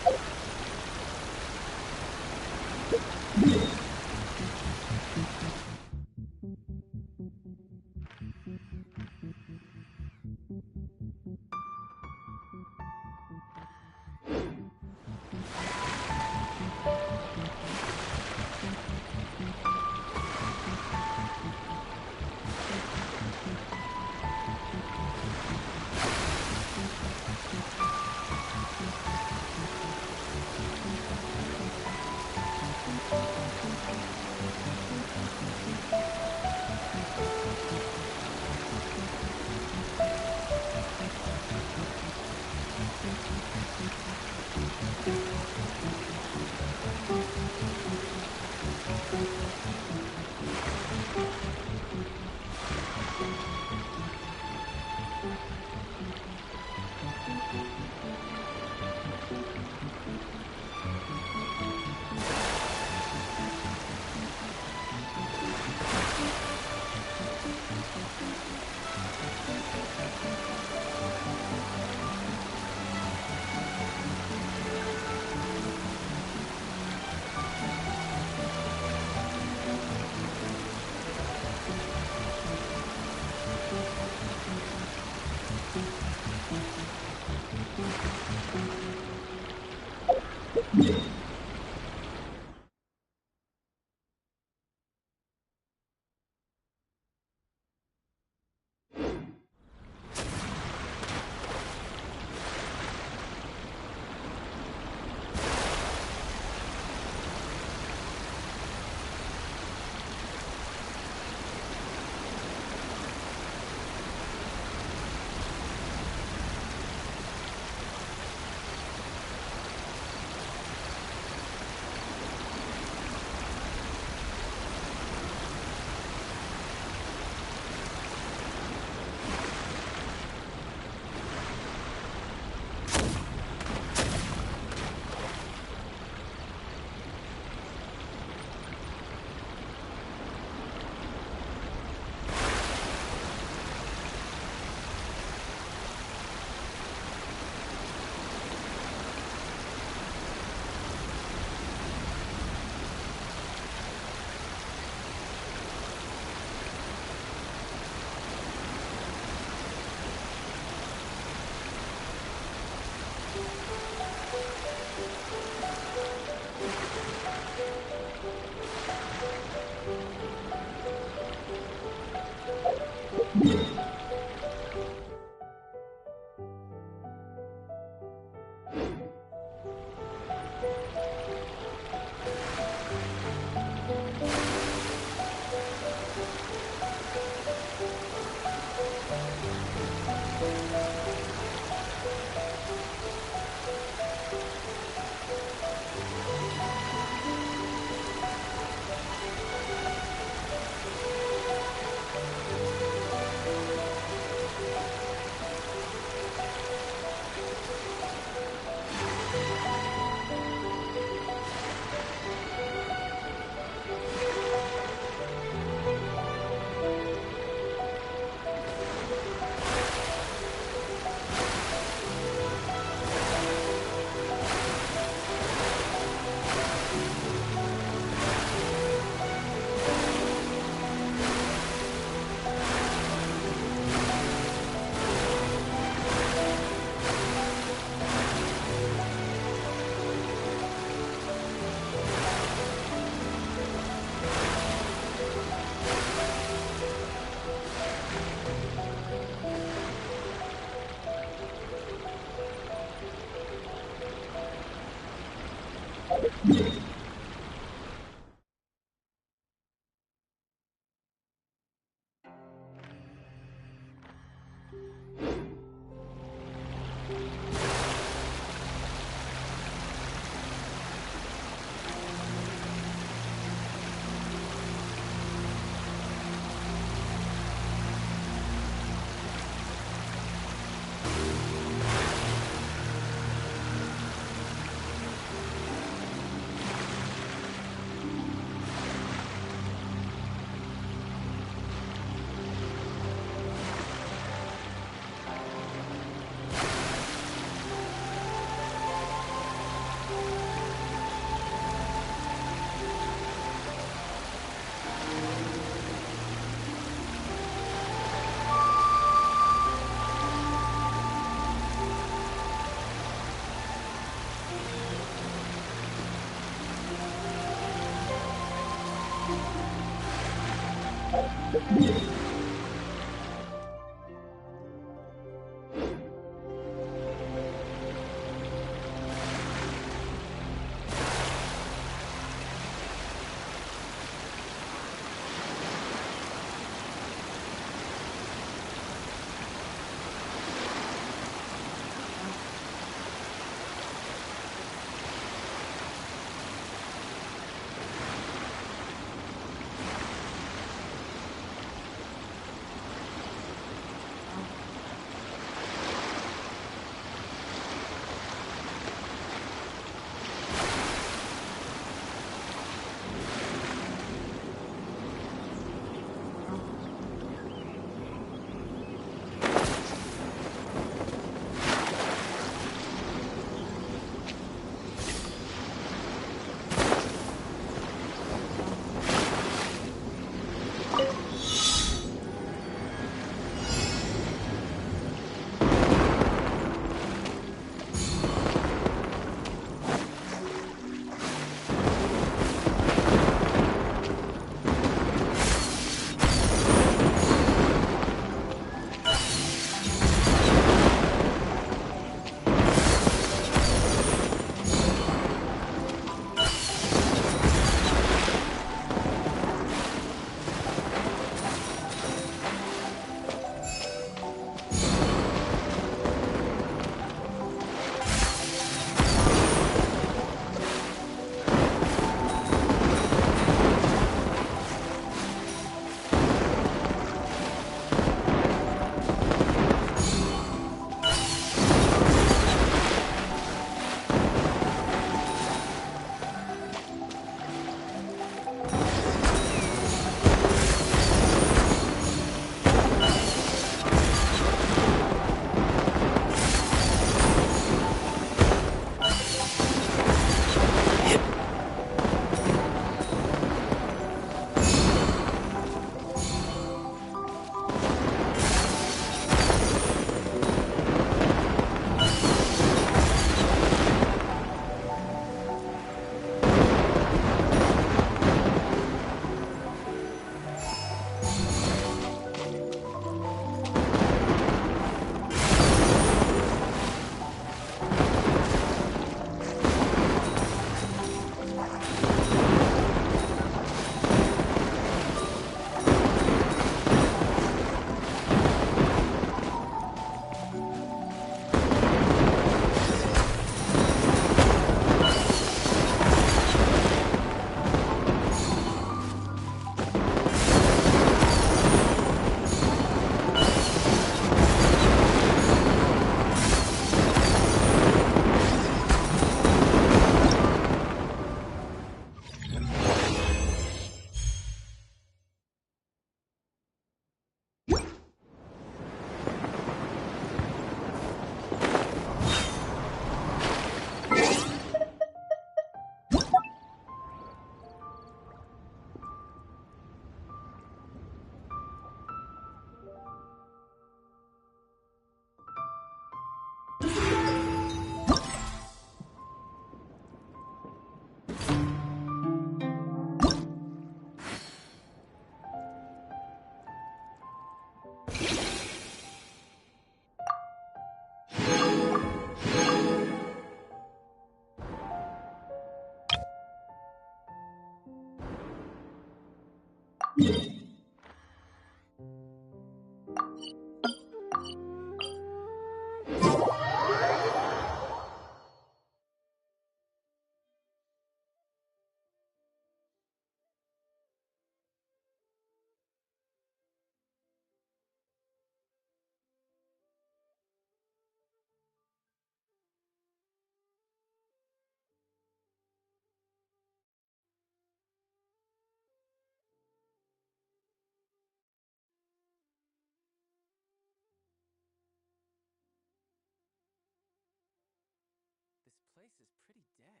This place is pretty dead.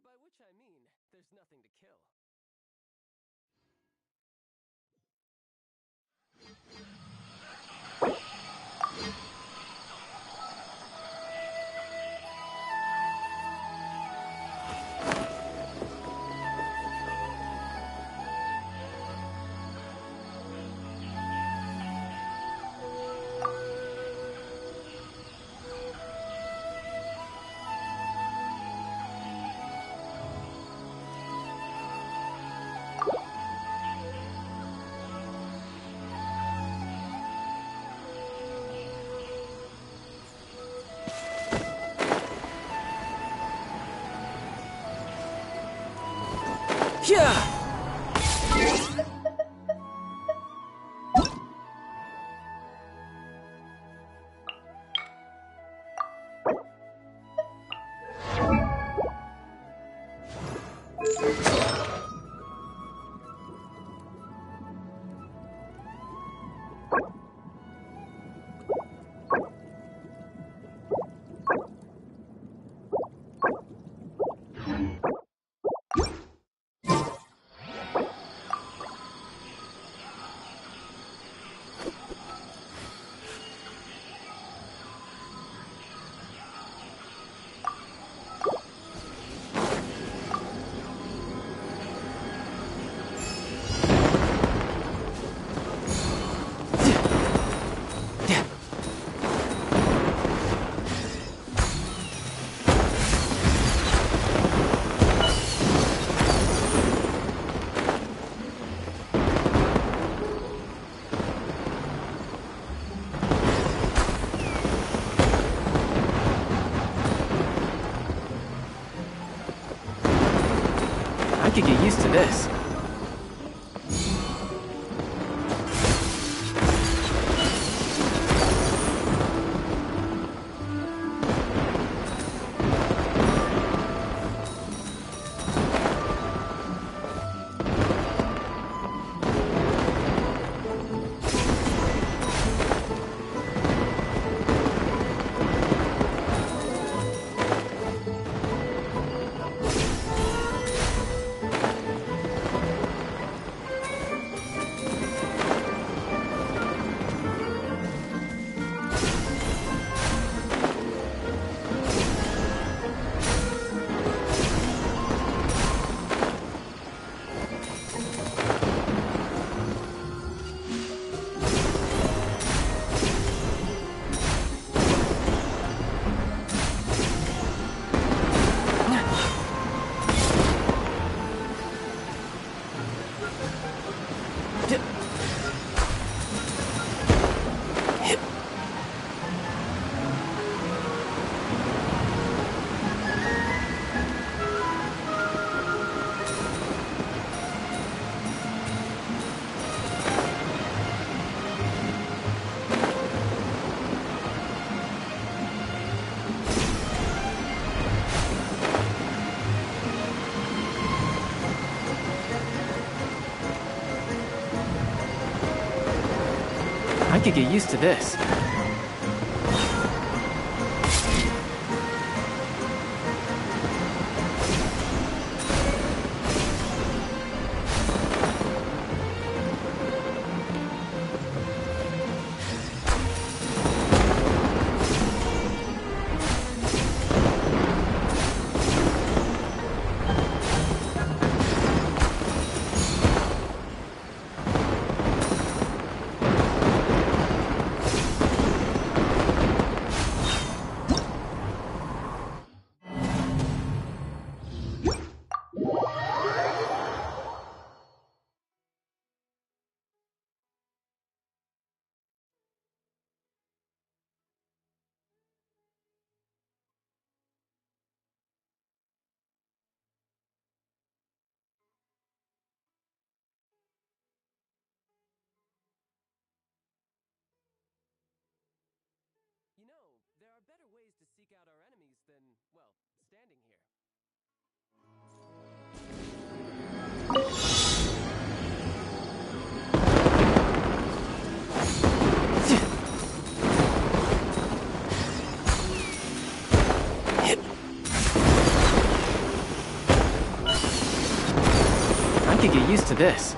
By which I mean, there's nothing to kill. Yeah! I could get used to this. I could get used to this. You know, there are better ways to seek out our enemies than, well, standing here. I could get used to this.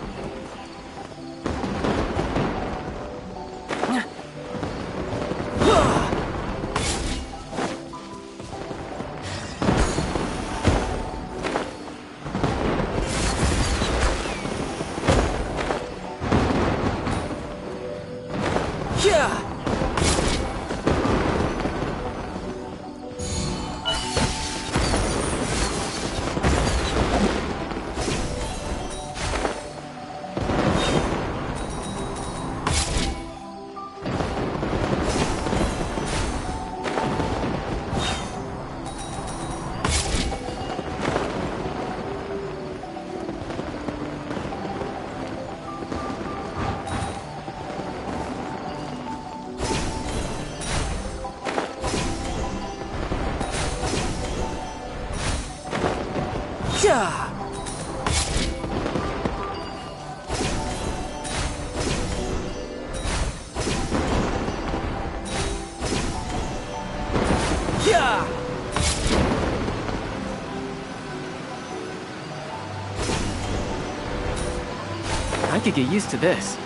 I could get used to this.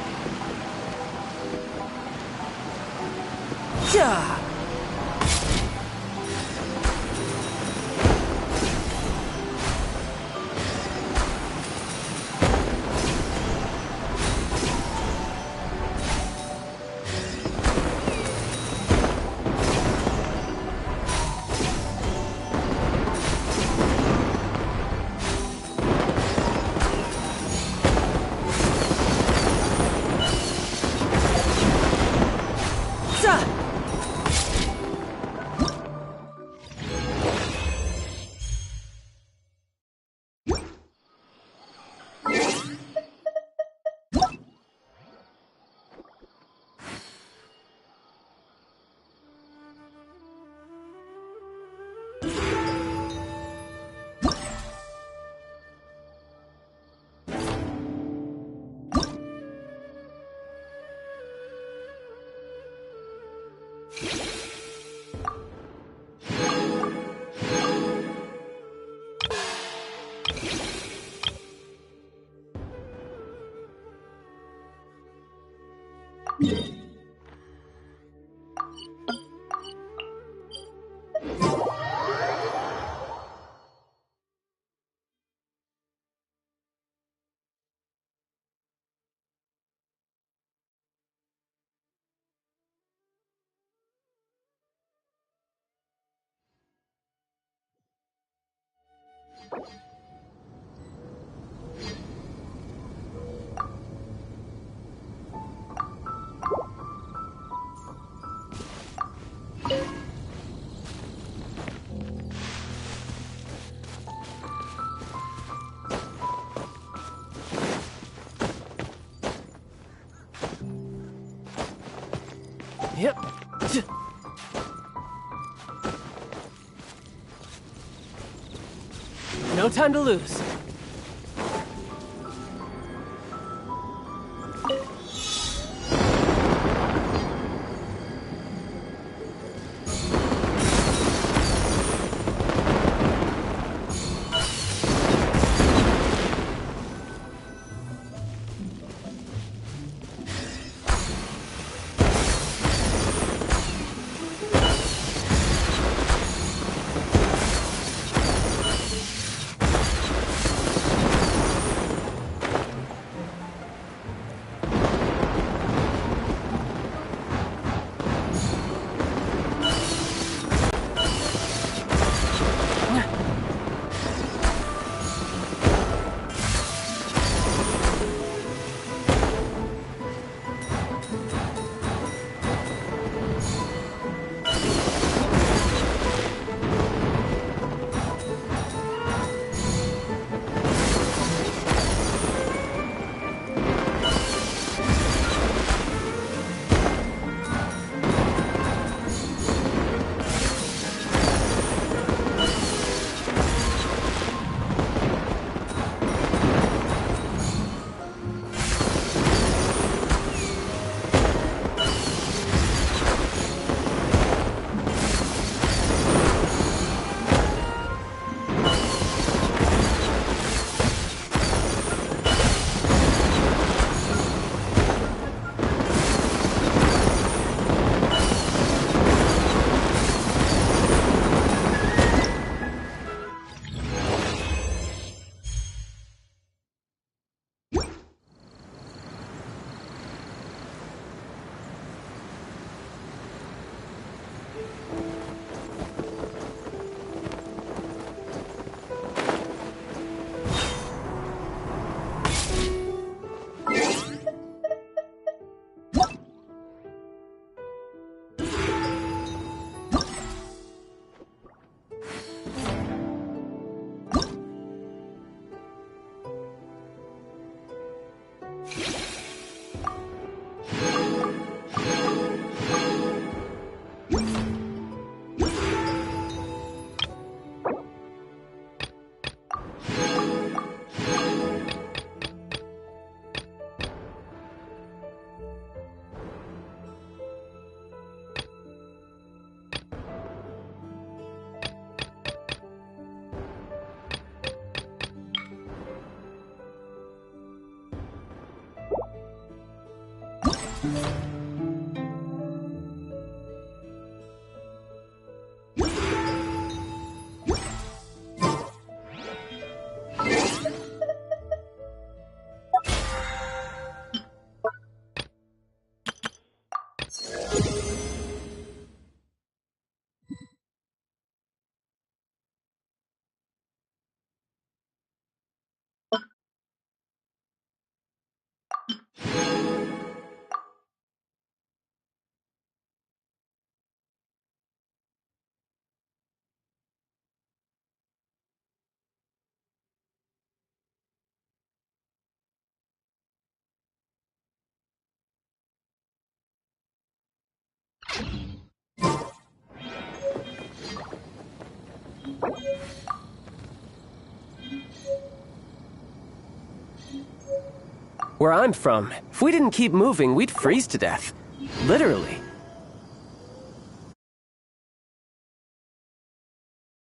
Yeah! Yep. No time to lose. Where I'm from, if we didn't keep moving, we'd freeze to death. Literally.